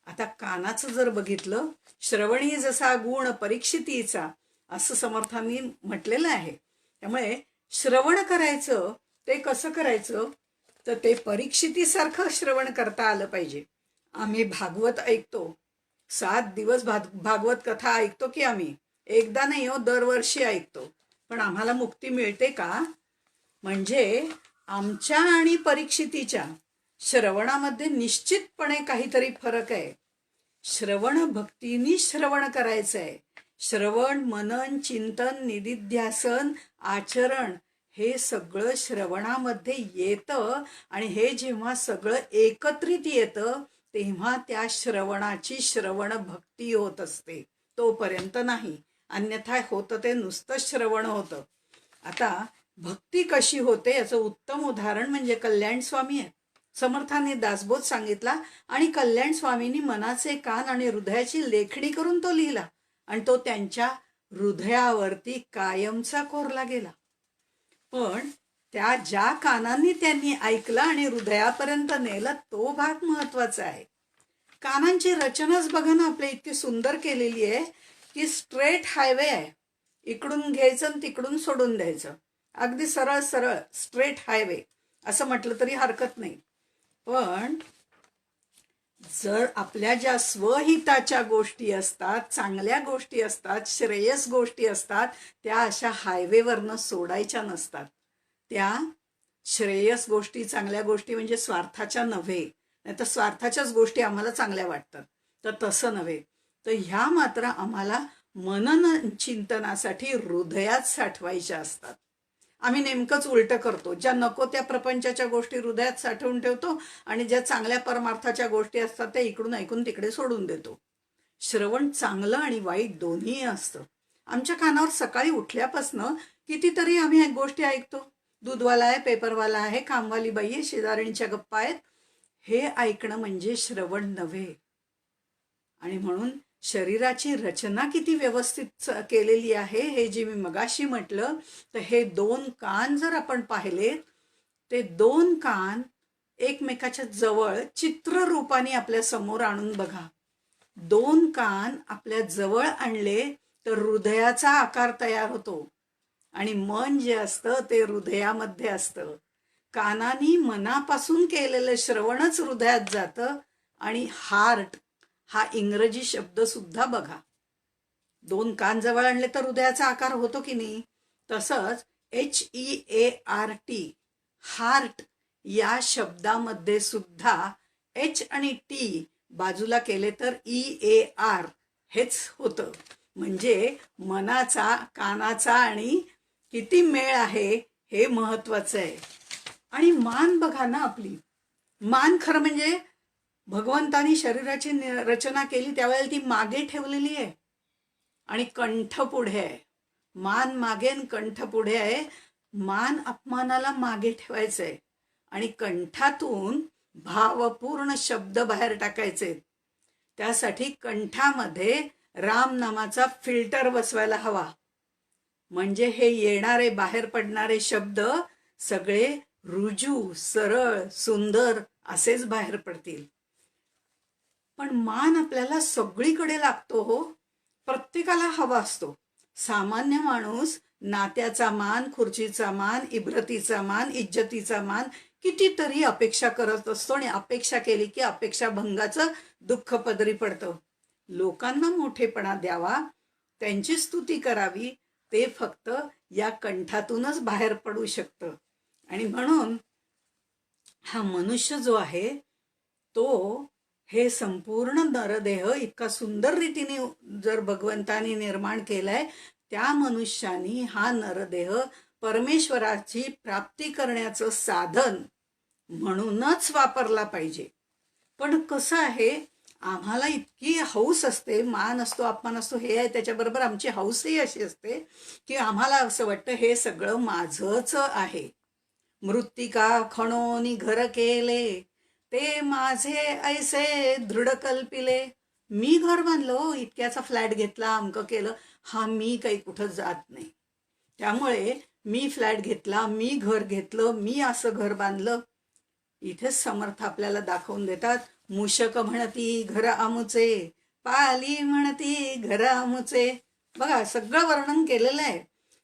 आता कानाचं जर बघितलं, श्रवणी जसा गुण परीक्षितीचा असं समर्थांनी म्हटलेलं आहे. त्यामुळे श्रवण करायचं, ते कसं करायचं तर ते परीक्षितीसारखं श्रवण करता आलं पाहिजे. आम्ही भागवत ऐकतो, 7 दिवस भागवत कथा ऐकतो की आम्ही, एकदा नाही हो, दरवर्षी ऐकतो. पण आम्हाला मुक्ती मिळते का? म्हणजे आमच्या आणि परीक्षितीच्या श्रवणामध्ये निश्चितपणे काहीतरी फरक आहे. श्रवण भक्तीनी श्रवण करायचं आहे. श्रवण, मनन, चिंतन, निदिध्यासन, आचरण हे सगळं श्रवणामध्ये येतं आणि हे जेव्हा सगळं एकत्रित येतं तेव्हा त्या श्रवणाची श्रवण भक्ती होत असते. तोपर्यंत नाही, अन्यथा होतं ते नुसतं श्रवण होतं. आता भक्ती कशी होते याचं उत्तम उदाहरण म्हणजे कल्याण स्वामी आहे. समर्थांनी दासबोध सांगितला आणि कल्याण स्वामींनी मनाचे कान आणि हृदयाची लेखणी करून तो लिहिला आणि तो त्यांच्या हृदयावरती कायमचा कोरला गेला. पण त्या ज्या कानांनी त्यांनी ऐकलं आणि हृदयापर्यंत नेलं तो भाग महत्वाचा आहे. कानांची रचनाच बघा ना, आपल्या इतकी सुंदर केलेली आहे की स्ट्रेट हायवे आहे, इकडून घ्यायचं आणि तिकडून सोडून द्यायचं, अगदी सरळ सरळ स्ट्रेट हायवे असं म्हटलं तरी हरकत नाही. पण जर आपल्या ज्या स्वहिताच्या गोष्टी असतात, चांगल्या गोष्टी असतात, श्रेयस गोष्टी असतात, त्या अशा हायवेवरनं सोडायच्या नसतात. त्या श्रेयस गोष्टी, चांगल्या गोष्टी म्हणजे स्वार्थाच्या नव्हे, नाही तर स्वार्थाच्याच गोष्टी आम्हाला चांगल्या वाटतात, तर तसं नव्हे. तर ह्या मात्र आम्हाला मनन चिंतनासाठी हृदयात साठवायच्या असतात. आम्ही नेमकंच उलटं करतो. ज्या नको त्या प्रपंचाच्या गोष्टी हृदयात साठवून ठेवतो आणि ज्या चांगल्या परमार्थाच्या गोष्टी असतात त्या इकडून ऐकून तिकडे सोडून देतो. श्रवण चांगलं आणि वाईट दोन्ही असतं. आमच्या कानावर सकाळी उठल्यापासनं कितीतरी आम्ही गोष्टी ऐकतो. दूधवाला आहे, पेपरवाला आहे, कामवाली बाई आहे, शेजारणीच्या गप्पा आहेत. हे ऐकणं म्हणजे श्रवण नव्हे. आणि म्हणून शरीराची रचना किती व्यवस्थित केलेली आहे हे जे मी मगाशी म्हटलं, तर हे 2 कान जर आपण पाहिले, ते 2 कान एकमेकाच्या जवळ चित्ररूपाने आपल्या समोर आणून बघा. 2 कान आपल्या जवळ आणले तर हृदयाचा आकार तयार होतो आणि मन जे असतं ते हृदयामध्ये असतं. कानानी मनापासून केलेलं श्रवणच हृदयात जातं आणि हार्ट हा इंग्रजी शब्द सुद्धा बघा. 2 कान जवळ आणले तर हृदयाचा आकार होतो की नाही. तसंच HEART हार्ट या शब्दामध्ये सुद्धा H आणि T बाजूला केले तर EAR हेच होतं. म्हणजे मनाचा कानाचा आणि किती मेळ आहे हे महत्वाचं आहे. आणि मान बघा ना आपली. मान खरं म्हणजे भगवंतानी शरीराची रचना केली त्यावेळेला ती मागे ठेवलेली आहे आणि कंठ पुढे आहे. मान मागे आणि कंठ पुढे आहे. मान अपमानाला मागे ठेवायचं आहे आणि कंठातून भावपूर्ण शब्द बाहेर टाकायचे. त्यासाठी कंठामध्ये राम नामाचा फिल्टर बसवायला हवा. म्हणजे हे येणारे बाहेर पडणारे शब्द सगळे रुजू, सरळ, सुंदर असेच बाहेर पडतील. पण मान आपल्याला सगळीकडे लागतो हो. प्रत्येकाला हवा असतो. सामान्य माणूस नात्याचा मान, खुर्चीचा मान, इब्रतीचा मान, इज्जतीचा मान कितीतरी अपेक्षा करत असतो आणि अपेक्षा केली की अपेक्षा भंगाचं दुःख पदरी पडतं. लोकांना मोठेपणा द्यावा, त्यांची स्तुती करावी, ते फक्त या कंठातूनच बाहेर पडू शकतं. आणि म्हणून हा मनुष्य जो आहे तो हे संपूर्ण नरदेह इतका सुंदर रीतीने जर भगवंतानी निर्माण केलाय, त्या मनुष्यानी हा नरदेह परमेश्वराची प्राप्ती करण्याचं साधन म्हणूनच वापरला पाहिजे. पण कसं आहे, आम्हाला इतकी हौस असते, मान असतो, अपमान असतो, हे आहे, त्याच्याबरोबर आमची हौसही अशी असते की आम्हाला असं वाटतं हे सगळं माझंच आहे. मृत्तिका खणोनी घर केले ते माझे ऐसे दृढ कल्पिले. मी घर बांधलो, इतक्याचा फ्लॅट घेतला, अमकं केलं. हा मी काही कुठं जात नाही. त्यामुळे मी फ्लॅट घेतला, मी घर घेतलं, मी असं घर बांधलं. इथेच समर्थ आपल्याला दाखवून देतात. मूषक म्हणती घर आमुचे, पाली म्हणती घर आमुचे. बघा सगळं वर्णन केलेलं आहे.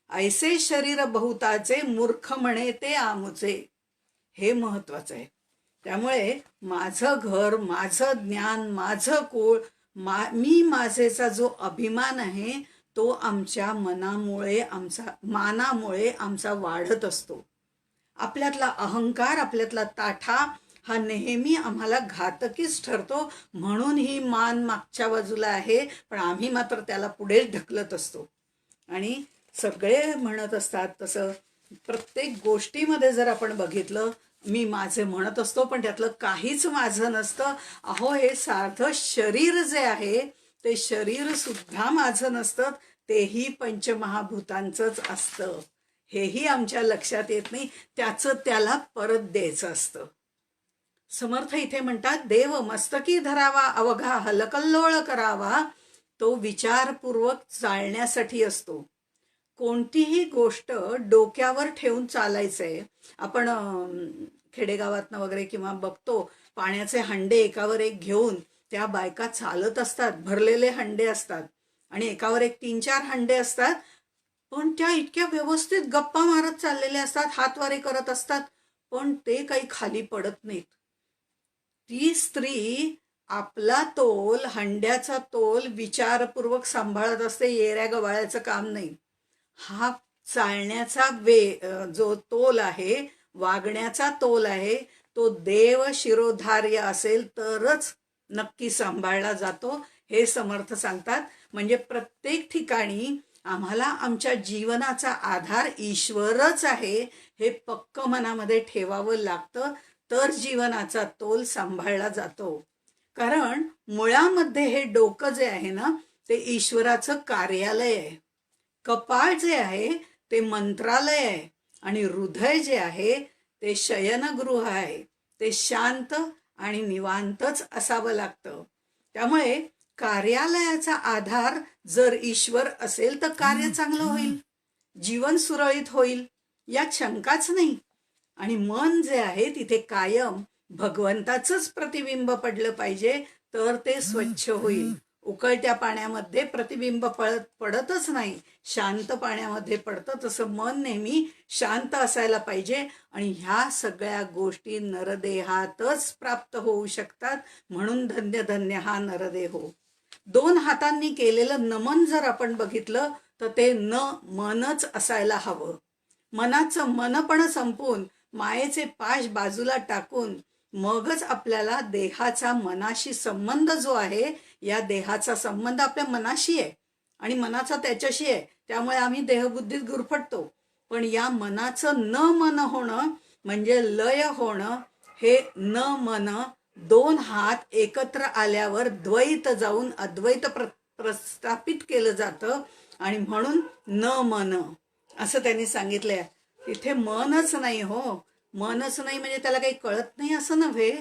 ऐसे शरीर बहुताचे, मूर्ख म्हणे ते आमुचे. हे महत्वाचं आहे. त्यामुळे माझं घर, माझं ज्ञान, माझं कुळ, मी माझेचा जो अभिमान आहे तो आमच्या मनामुळे, मानामुळे आमचा वाढत असतो. आपल्यातला अहंकार, आपल्यातला ताठा हा नेहमी आम्हाला घातकीच ठरतो. म्हणून ही मान मागच्या बाजूला आहे, पण आम्ही मात्र त्याला पुढे ढकलत असतो. आणि सगळे म्हणत असतात तसं प्रत्येक गोष्टीमध्ये जर आपण बघितलं, मी माझे म्हणत असतो पण त्यातलं काहीच माझं नसतं. अहो हे साधं शरीर जे आहे ते शरीर सुद्धा माझं नसतं, तेही पंचमहाभूतांचंच असतं. हेही आमच्या लक्षात येत नाही. त्याचं त्याला परत द्यायचं असतं. समर्थ इथे म्हणतात, देव मस्तकी धरावा अवघा हलकल्लोळ करावा, तो विचारपूर्वक चालण्यासाठी असतो. कोणतीही गोष्ट डोक्यावर ठेवून चालायचंय. आपण खेडेगावातनं वगैरे किंवा बघतो, पाण्याचे हंडे एकावर एक घेऊन त्या बायका चालत असतात. भरलेले हंडे असतात आणि एकावर एक 3-4 हंडे असतात. पण त्या इतक्या व्यवस्थित गप्पा मारत चाललेल्या असतात, हातवारे करत असतात, पण ते काही खाली पडत नाहीत. ती स्त्री आपला तोल, हंड्याचा तोल विचारपूर्वक सांभाळत असते. येऱ्या गवाळ्याचं काम नाही. हा चालण्याचा जो तोल आहे, वागण्याचा तोल आहे, तो देव शिरोधार्य असेल तरच नक्की सांभाळला जातो. हे समर्थ सांगतात. म्हणजे प्रत्येक ठिकाणी आम्हाला आमच्या जीवनाचा आधार ईश्वरच आहे हे पक्क मनामध्ये ठेवावं लागतं, तर जीवनाचा तोल सांभाळला जातो. कारण मुळामध्ये हे डोकं जे आहे ना ते ईश्वराचं कार्यालय आहे. कपाळ जे आहे ते मंत्रालय आहे आणि हृदय जे आहे ते शयनगृह आहे. ते शांत आणि निवांतच असावं लागतं. त्यामुळे कार्यालयाचा आधार जर ईश्वर असेल तर कार्य चांगलं होईल, जीवन सुरळीत होईल, यात शंकाच नाही. आणि मन जे आहे तिथे कायम भगवंताचंच प्रतिबिंब पडलं पाहिजे, तर ते स्वच्छ होईल. उकळत्या पाण्यामध्ये प्रतिबिंब पडतच नाही, शांत पाण्यामध्ये पडतं. तसं मन नेहमी शांत असायला पाहिजे. आणि ह्या सगळ्या गोष्टी नरदेहातच प्राप्त होऊ शकतात. म्हणून धन्य धन्य हा नरदेहो. 2 हातांनी केलेलं नमन जर आपण बघितलं तर ते मनच असायला हवं. मनाचं मनपण संपून मायेचे पाश बाजूला टाकून मगच आपल्याला देहाचा मनाशी संबंध जो आहे, या देहाचा संबंध आपल्या मनाशी आहे आणि मनाचा त्याच्याशी आहे. त्यामुळे आम्ही देहबुद्धीत गुरफटतो. पण या मनाचं न मन होणं म्हणजे लय होणं. हे न मन 2 हात एकत्र आल्यावर द्वैत जाऊन अद्वैत प्रस्थापित केलं जातं. आणि म्हणून न मन असं त्यांनी सांगितलंय. तिथे मनच नाही हो. मनच नाही म्हणजे त्याला काही कळत नाही असं नव्हे.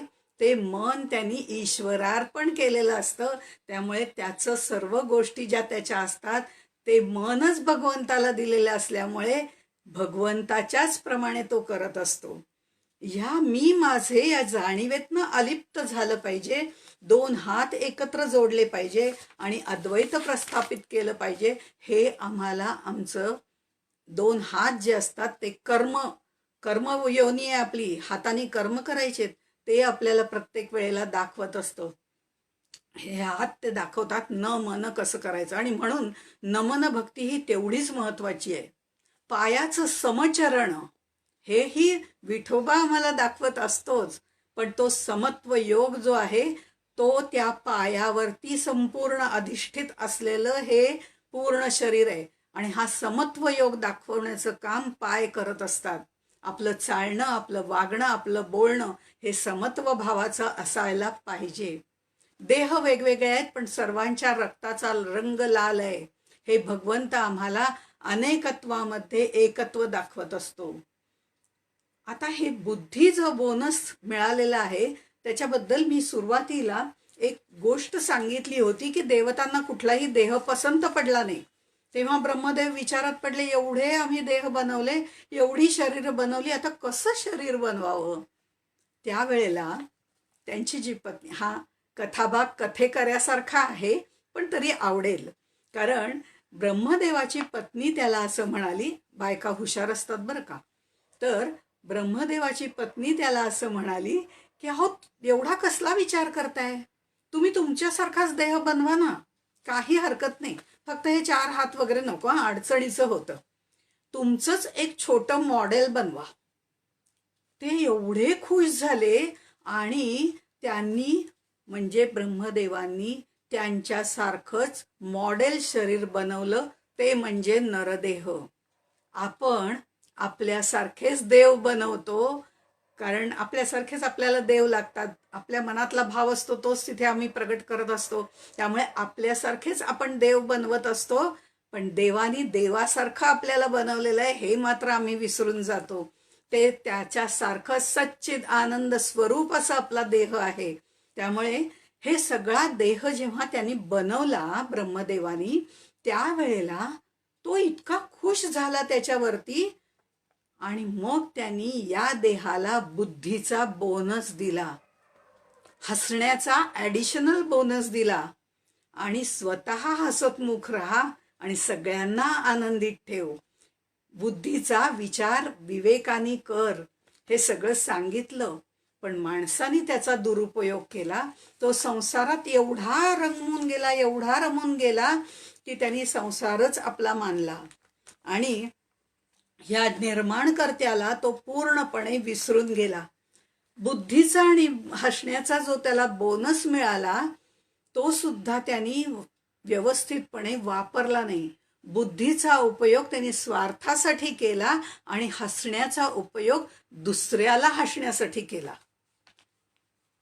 ते मन त्यांनी ईश्वरार्पण केलेलं असतं. त्यामुळे त्याचं सर्व गोष्टी ज्या त्याच्या असतात ते मनच भगवंताला दिलेलं असल्यामुळे भगवंताच्याच प्रमाणे तो करत असतो. ह्या मी माझे या जाणीवेतनं अलिप्त झालं पाहिजे. 2 हात एकत्र जोडले पाहिजे आणि अद्वैत प्रस्थापित केलं पाहिजे. हे आम्हाला आमचं 2 हात जे असतात ते कर्म योनी आहे आपली, हाताने कर्म करायचे, ते आपल्याला प्रत्येक वेळेला दाखवत असतं. हे हात ते दाखवतात न मन कसं करायचं. आणि म्हणून नमन भक्ती ही तेवढीच महत्वाची आहे. पायाचं समचरण हेही विठोबा आम्हाला दाखवत असतोच. पण तो समत्व योग जो आहे तो त्या पायावरती संपूर्ण अधिष्ठित असलेलं हे पूर्ण शरीर आहे. आणि हा समत्व योग दाखवण्याचं काम पाय करत असतात. आपलं चालणं, आपलं वागणं, आपलं बोलणं हे समत्व भावाचं असायला पाहिजे. देह वेगवेगळे आहेत पण सर्वांच्या रक्ताचा रंग लाल आहे. हे भगवंत आम्हाला अनेकत्वामध्ये एकत्व दाखवत असतो. आता हे बुद्धी जो बोनस मिळालेला आहे त्याच्याबद्दल मी सुरुवातीला एक गोष्ट सांगितली होती की देवतांना कुठलाही देह पसंत पडला नाही. तेव्हा ब्रह्मदेव विचारात पडले, एवढे आम्ही देह बनवले, एवढी शरीर बनवली, आता कसं शरीर बनवावं. त्यावेळेला त्यांची जी पत्नी, हा कथाभाग कथेकऱ्यासारखा आहे पण तरी आवडेल, कारण ब्रह्मदेवाची पत्नी त्याला असं म्हणाली. बायका हुशार असतात बरं का. तर ब्रह्मदेवाची पत्नी त्याला असं म्हणाली की अहो एवढा कसला विचार करताय, तुम्ही तुमच्यासारखाच देह बनवा ना, काही हरकत नाही, फक्त हे 4 हात वगैरे नको, अडचणीचं होतं, तुमचंच एक छोटं मॉडेल बनवा. ते एवढे खुश झाले आणि त्यांनी म्हणजे ब्रह्मदेवांनी त्यांच्यासारखंच मॉडेल शरीर बनवलं, ते म्हणजे नरदेह. आपण आपल्यासारखेच देव बनवतो, कारण आपल्यासारखेच आपल्याला देव लागतात. आपल्या मनातला भाव असतो तोच तिथे आम्ही प्रगट करत असतो. त्यामुळे आपल्यासारखेच आपण देव बनवत असतो. पण देवानी देवासारखं आपल्याला बनवलेलं आहे हे मात्र आम्ही विसरून जातो. ते त्याच्यासारखं सच्चिद आनंद स्वरूप असा आपला देह आहे. त्यामुळे हे सगळा देह जेव्हा त्यांनी बनवला ब्रह्मदेवानी, त्यावेळेला तो इतका खुश झाला त्याच्यावरती. आणि मग त्यांनी या देहाला बुद्धीचा बोनस दिला, हसण्याचा ॲडिशनल बोनस दिला. आणि स्वतः हसतमुख राहा आणि सगळ्यांना आनंदित ठेव. बुद्धीचा विचार विवेकाने कर, हे सगळं सांगितलं. पण माणसाने त्याचा दुरुपयोग केला. तो संसारात एवढा रमून गेला, एवढा रमून गेला की त्यांनी संसारच आपला मानला आणि ह्या निर्माणकर्त्याला तो पूर्णपणे विसरून गेला. बुद्धीचा आणि हसण्याचा जो त्याला बोनस मिळाला तो सुद्धा त्यांनी व्यवस्थितपणे वापरला नाही. बुद्धीचा उपयोग त्यांनी स्वार्थासाठी केला आणि हसण्याचा उपयोग दुसऱ्याला हसण्यासाठी केला.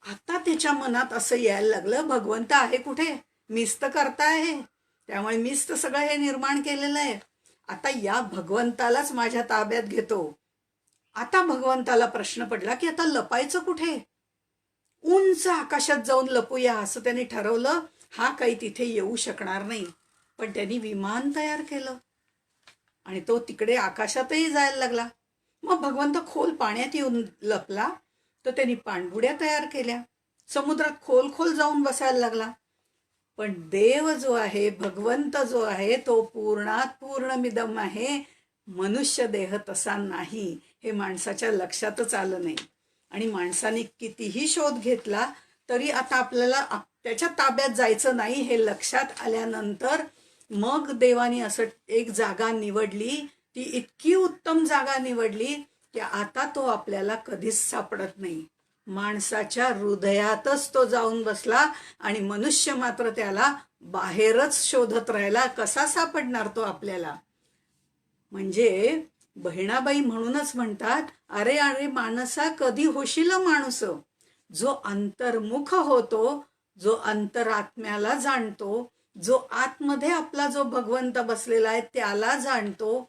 आता त्याच्या मनात असं यायला लागलं, भगवंत आहे कुठे, मीच तर करता आहे, त्यामुळे मीच तर सगळं हे निर्माण केलेलं आहे. आता या भगवंतालाच माझ्या ताब्यात घेतो. आता भगवंताला प्रश्न पडला की आता लपायचं कुठे, उंच आकाशात जाऊन लपूया असं त्यांनी ठरवलं. हा काही तिथे येऊ शकणार नाही. पण त्यांनी विमान तयार केलं आणि तो तिकडे आकाशातही जायला लागला. मग भगवंत खोल पाण्यात येऊन लपला. तर त्यांनी पाणबुड्या तयार केल्या, समुद्रात खोल खोल जाऊन बसायला लागला. पण देव जो आहे, भगवंत जो आहे, तो पूर्णात पूर्णमिदम आहे. मनुष्य देह तसा नाही, हे माणसाच्या लक्षातच आलं नाही. आणि माणसाने कितीही शोध घेतला तरी आता आपल्याला त्याच्या ताब्यात जायचं नाही हे लक्षात आल्यानंतर मग देवाने असं एक जागा निवडली. ती इतकी उत्तम जागा निवडली की आता तो आपल्याला कधीच सापडत नाही. माणसाच्या हृदयातच तो जाऊन बसला आणि मनुष्य मात्र त्याला बाहेरच शोधत राहिला. कसा सापडणार तो आपल्याला? म्हणजे बहिणाबाई म्हणूनच म्हणतात, अरे अरे माणसा कधी होशील माणूस. जो अंतर्मुख होतो, जो अंतरात्म्याला जाणतो, जो आतमध्ये आपला जो भगवंत बसलेला आहे त्याला जाणतो,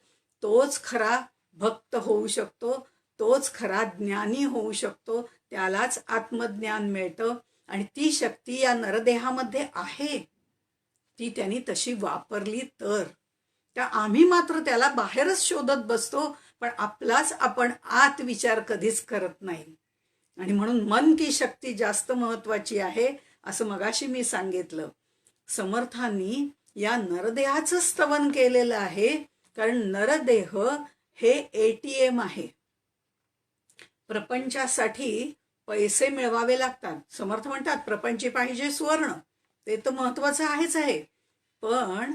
तोच खरा भक्त होऊ शकतो, तोच खरा ज्ञानी होऊ शकतो. त्यालाच आत्मज्ञान मिळतं. आणि ती शक्ती या नरदेहामध्ये आहे. ती त्यांनी तशी वापरली तर. त्या आम्ही मात्र त्याला बाहेरच शोधत बसतो, पण आपलाच आपण आत विचार कधीच करत नाही. आणि म्हणून मन की शक्ती जास्त महत्वाची आहे, असं मगाशी मी सांगितलं. समर्थांनी या नरदेहाचं स्तवन केलेलं आहे, कारण नरदेह हे ATM आहे. प्रपंचासाठी पैसे मिळवावे लागतात. समर्थ म्हणतात प्रपंची पाहिजे सुवर्ण, ते तर महत्वाचं आहेच आहे. पण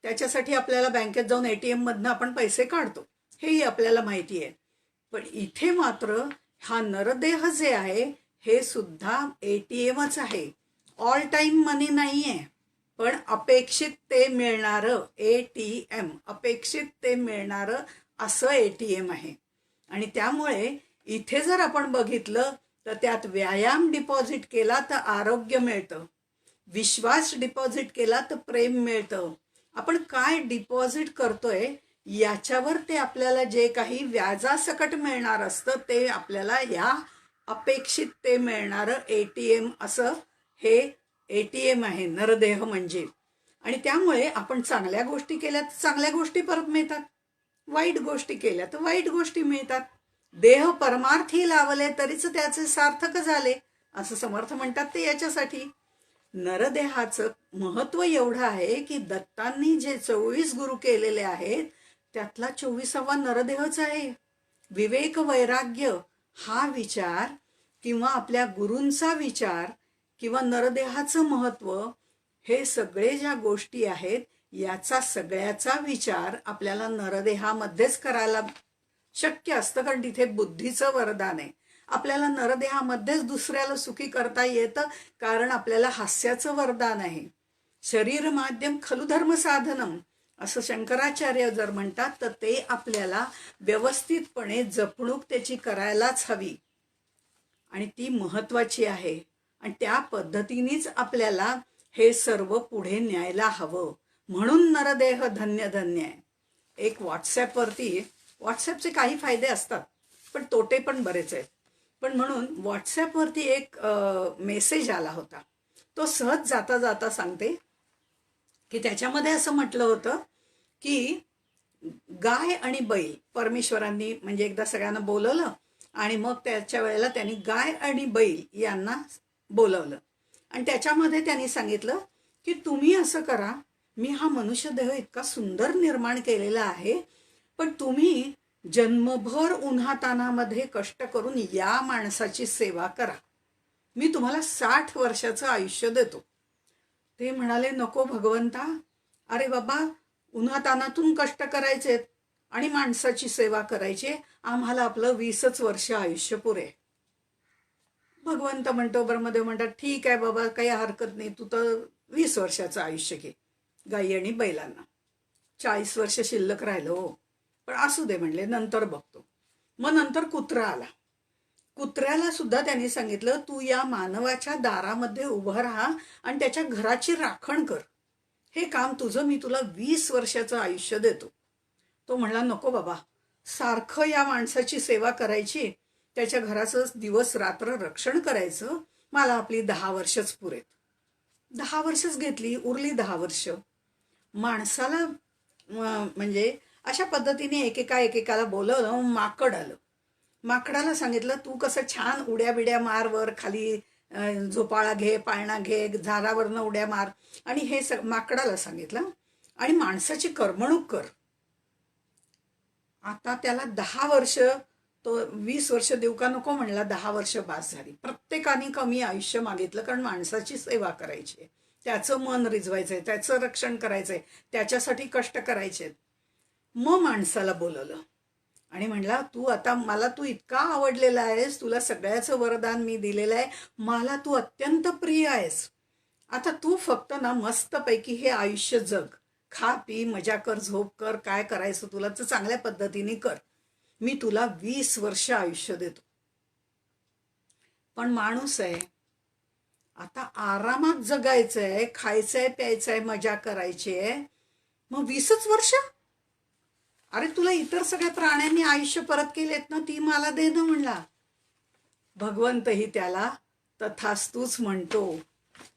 त्याच्यासाठी आपल्याला बँकेत जाऊन ATM मधनं आपण पैसे काढतो, हेही आपल्याला माहिती आहे. पण इथे मात्र हा नरदेह जे आहे हे सुद्धा ATMच आहे. ऑल टाइम मनी नाहीये, पण अपेक्षित ते मिळणारं ATM, अपेक्षित ते मिळणारं असं ATM आहे. आणि त्यामुळे इथे जर आपण बघितलं तर त्यात व्यायाम डिपॉझिट केला तर आरोग्य मिळतं, विश्वास डिपॉझिट केला तर प्रेम मिळतं. आपण काय डिपॉझिट करतोय याच्यावर ते आपल्याला जे काही व्याजासकट मिळणार असतं ते आपल्याला या अपेक्षित ते मिळणारं ATM असं हे ATM आहे नरदेह म्हणजे. आणि त्यामुळे आपण चांगल्या गोष्टी केल्या तर चांगल्या गोष्टी परत मिळतात, वाईट गोष्टी केल्या तर वाईट गोष्टी मिळतात. देह परमार्थी लावले तरीच त्याचे सार्थक झाले, असं समर्थ म्हणतात. ते याच्यासाठी नरदेहाचं महत्व एवढं आहे की दत्तांनी जे 24 गुरु केलेले आहेत त्यातला 24वा नरदेहच आहे. विवेक वैराग्य हा विचार किंवा आपल्या गुरूंचा विचार किंवा नरदेहाचं महत्व, हे सगळे ज्या गोष्टी आहेत याचा सगळ्याचा विचार आपल्याला नरदेहामध्येच करायला शक्य असतं, कारण तिथे बुद्धीचं वरदान आहे. आपल्याला नरदेहामध्येच दुसऱ्याला सुखी करता येतं, कारण आपल्याला हास्याचं वरदान आहे. शरीर माध्यम खलु धर्म साधनम असं शंकराचार्य जर म्हणतात, तर ते आपल्याला व्यवस्थितपणे जपणूक त्याची करायलाच हवी आणि ती महत्वाची आहे. आणि त्या पद्धतीनेच आपल्याला हे सर्व पुढे न्यायला हवं. म्हणून नरदेह धन्य धन्य आहे. एक व्हॉट्सॲपचे काही फायदे असतात पण तोटे पण बरेच आहेत. पण म्हणून व्हॉट्सॲपवरती एक मेसेज आला होता, तो सहज जाता जाता सांगते की त्याच्यामध्ये असं म्हटलं होतं की गाय आणि बैल परमेश्वरांनी म्हणजे एकदा सगळ्यांना बोलवलं आणि मग त्याच्या वेळेला त्यांनी गाय आणि बैल यांना बोलवलं आणि त्याच्यामध्ये त्यांनी सांगितलं की तुम्ही असं करा, मी हा मनुष्य देह इतका सुंदर निर्माण केलेला आहे, पण तुम्ही जन्मभर उन्हातानामध्ये कष्ट करून या माणसाची सेवा करा, मी तुम्हाला 60 वर्षाचं आयुष्य देतो. ते म्हणाले नको भगवंता, अरे बाबा उन्हातानातून कष्ट करायचे आणि माणसाची सेवा करायची, आम्हाला आपलं 20च वर्ष आयुष्य पुरे. भगवंत म्हणतो, ब्रह्मदेव म्हणतात ठीक आहे बाबा काही हरकत नाही, तू तर 20 वर्षाचं आयुष्य घे गाई आणि बैलांना. 40 वर्ष शिल्लक राहिलं हो, पण असू दे म्हणले, नंतर बघतो. मग नंतर कुत्रा आला. कुत्र्याला सुद्धा त्यांनी सांगितलं तू या मानवाच्या दारामध्ये उभं राहा आणि त्याच्या घराची राखण कर, हे काम तुझं, मी तुला 20 वर्षाचं आयुष्य देतो. तो म्हणला नको बाबा, सारखं या माणसाची सेवा करायची, त्याच्या घराचं दिवस रात्र रक्षण करायचं, मला आपली 10 वर्षच पुरेत. 10 वर्षच घेतली, उरली 10 वर्ष. माणसाला म्हणजे अशा पद्धतीने एकेकाला बोलवलं. माकड आलं. माकडाला सांगितलं, तू कसं छान उड्या बिड्या मार, वर खाली झोपाळा घे, पाळणा घे, झाडावरनं उड्या मार. आणि हे माकडाला सांगितलं. आणि माणसाची करमणूक कर. आता त्याला 10 वर्ष, तो 20 वर्ष देऊ का नको म्हणला, 10 वर्ष बास झाली. प्रत्येकाने कमी आयुष्य मागितलं, कारण माणसाची सेवा करायची, त्याचं मन रिजवायचंय, त्याचं रक्षण करायचंय, त्याच्यासाठी कष्ट करायचे. मग माणसाला बोलवलं आणि म्हणला, तू आता मला तू इतका आवडलेला आहेस, तुला सगळ्याचं वरदान मी दिलेलं आहे, मला तू अत्यंत प्रिय आहेस. आता तू फक्त ना मस्तपैकी हे आयुष्य जग, खा पी मजा कर, झोप कर, काय करायचं तुला तर चांगल्या पद्धतीने कर. मी तुला 20 वर्ष आयुष्य देतो. पण माणूस आहे, आता आरामात जगायचंय, खायचंय प्यायचंय, मजा करायची आहे, मग 20च वर्ष. अरे तुला इतर सगळ्या प्राण्यांनी आयुष्य परत केलेत ना, ती मला दे ना म्हणला. भगवंतही त्याला तथास्तूच म्हणतो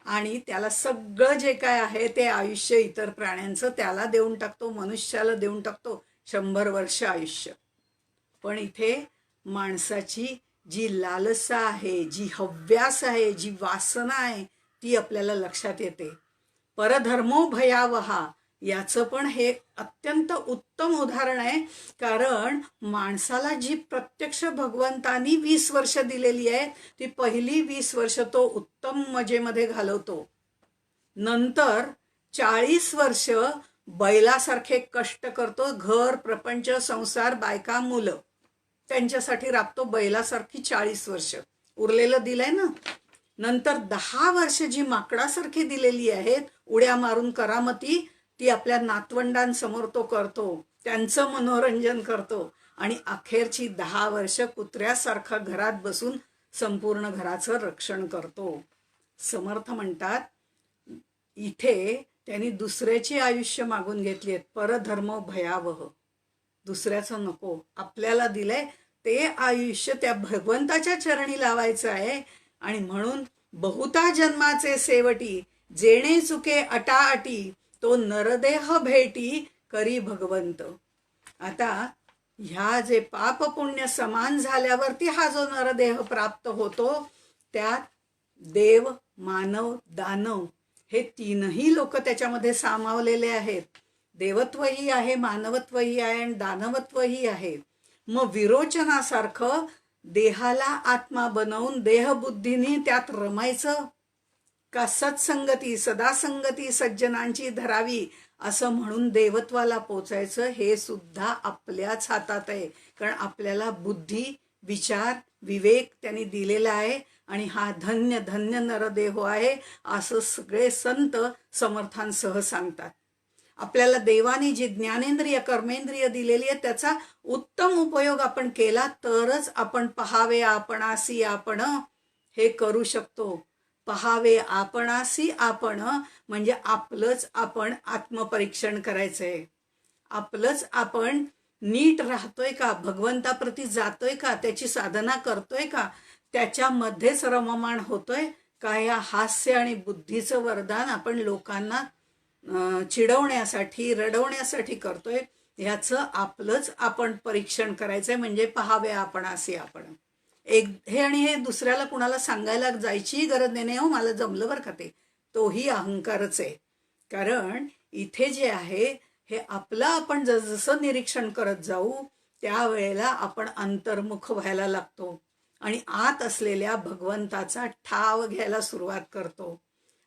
आणि त्याला सगळं जे काय आहे ते आयुष्य इतर प्राण्यांचं त्याला देऊन टाकतो, मनुष्याला देऊन टाकतो, 100 वर्ष आयुष्य. पण इथे माणसाची जी लालसा आहे, जी हव्यास आहे, जी वासना आहे, ती आपल्याला लक्षात येते. परधर्मो भयावहा याचं पण हे अत्यंत उत्तम उदाहरण आहे. कारण माणसाला जी प्रत्यक्ष भगवंतानी 20 वर्ष दिलेली आहे, ती पहिली 20 वर्ष तो उत्तम मजेमध्ये घालवतो. नंतर 40 वर्ष बैलासारखे कष्ट करतो, घर प्रपंच संसार बायका मुलं त्यांच्यासाठी राबतो बैलासारखी 40 वर्ष. उरलेलं दिलंय ना. नंतर 10 वर्ष जी माकडासारखी दिलेली आहेत, उड्या मारून करामती, ती आपल्या नातवंडांसमोर तो करतो, त्यांचं मनोरंजन करतो. आणि अखेरची 10 वर्ष कुत्र्यासारखा घरात बसून संपूर्ण घराचं रक्षण करतो. समर्थ म्हणतात, इथे त्यांनी दुसऱ्याची आयुष्य मागून घेतली आहेत. परधर्म भयावह, दुसऱ्याचं नको, आपल्याला दिलंय ते आयुष्य त्या भगवंताच्या चरणी लावायचं आहे. आणि म्हणून बहुता जन्माचे सेवटी, जेणे चुके अटाअटी, तो नरदेह भेटी करी भगवंत. आता ह्या जे पाप पुण्य समान झाल्यावरती हा जो नरदेह प्राप्त होतो, त्यात देव मानव दानव हे तीनही लोक त्याच्यामध्ये सामावलेले आहेत. देवत्वही आहे, मानवत्वही आहे आणि दानवत्वही आहे. मग विरोचनासारखं देहाला आत्मा बनवून देहबुद्धीने त्यात रमायचं का सत्संगती सदासंगती सज्जनांची धरावी असं म्हणून देवत्वाला पोचायचं, हे सुद्धा आपल्याच हातात आहे. कारण आपल्याला बुद्धी विचार विवेक त्यांनी दिलेला आहे. आणि हा धन्य धन्य नरदेह आहे असं सगळे संत समर्थांसह सांगतात. आपल्याला देवाने जी ज्ञानेंद्रिय कर्मेंद्रिय दिलेली आहे, त्याचा उत्तम उपयोग आपण केला तरच आपण पहावे आपणासी आपण हे करू शकतो. पहावे आपणासी आपण म्हणजे आपलंच आपण आत्मपरीक्षण करायचंय. आपलंच आपण नीट राहतोय का, भगवंताप्रती जातोय का, त्याची साधना करतोय का, त्याच्यामध्येच रममाण होतोय का, या हास्य आणि बुद्धीचं वरदान आपण लोकांना चिडवण्यासाठी रडवण्यासाठी करतोय, ह्याचं आपलंच आपण परीक्षण करायचंय. म्हणजे पहावे आपणासी आपण. हे आणि हे दुसऱ्याला कुणाला सांगायला जायची गरज नाही. हो मला जमलं बरं का ते, तोही अहंकारच आहे. कारण इथे जे आहे हे आपलं आपण जसं निरीक्षण करत जाऊ त्यावेळेला आपण अंतर्मुख व्हायला लागतो आणि आत असलेल्या भगवंताचा ठाव घ्यायला सुरुवात करतो.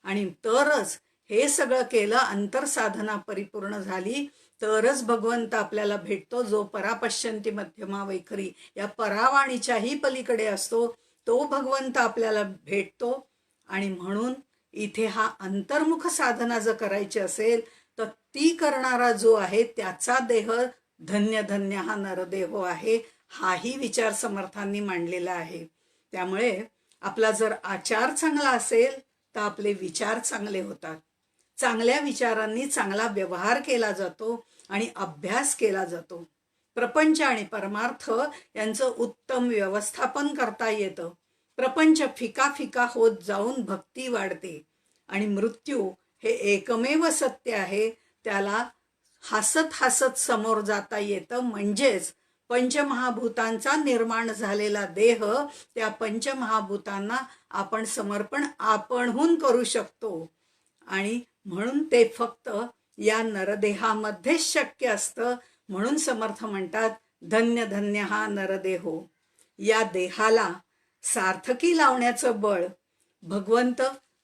आणि तरच हे सगळं केलं, अंतरसाधना परिपूर्ण झाली तरच भगवंत आपल्याला भेटतो, जो परापश्यंती मध्यमा वैखरी या परावाणीच्याही पलीकडे असतो, तो भगवंत आपल्याला भेटतो. आणि म्हणून इथे हा अंतर्मुख साधना जर करायची असेल तर ती करणारा जो आहे त्याचा देह धन्य धन्य हा नरदेह आहे, हाही विचार समर्थांनी मांडलेला आहे. त्यामुळे आपला जर आचार चांगला असेल तर आपले विचार चांगले होतात. चांगल्या विचारांनी चांगला व्यवहार केला जातो आणि अभ्यास केला जातो. प्रपंच आणि परमार्थ यांचं उत्तम व्यवस्थापन करता येतं. प्रपंच फिका फिका होत जाऊन भक्ती वाढते. आणि मृत्यू हे एकमेव सत्य आहे, त्याला हसत हसत समोर जाता येतं. म्हणजेच पंचमहाभूतांचा निर्माण झालेला देह, त्या पंचमहाभूतांना आपण समर्पण आपणहून करू शकतो. आणि म्हणून ते फक्त या नरदेहामध्येच शक्य असतं. म्हणून समर्थ म्हणतात, धन्य धन्य हा नरदेहो. या देहाला सार्थकी लावण्याचं बळ भगवंत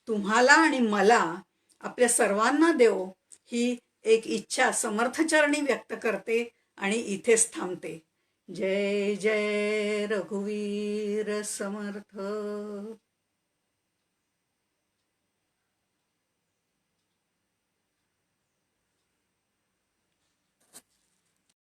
तुम्हाला आणि मला, आपल्या सर्वांना देव, ही एक इच्छा समर्थचरणी व्यक्त करते आणि इथेच थांबते. जय जय रघुवीर समर्थ.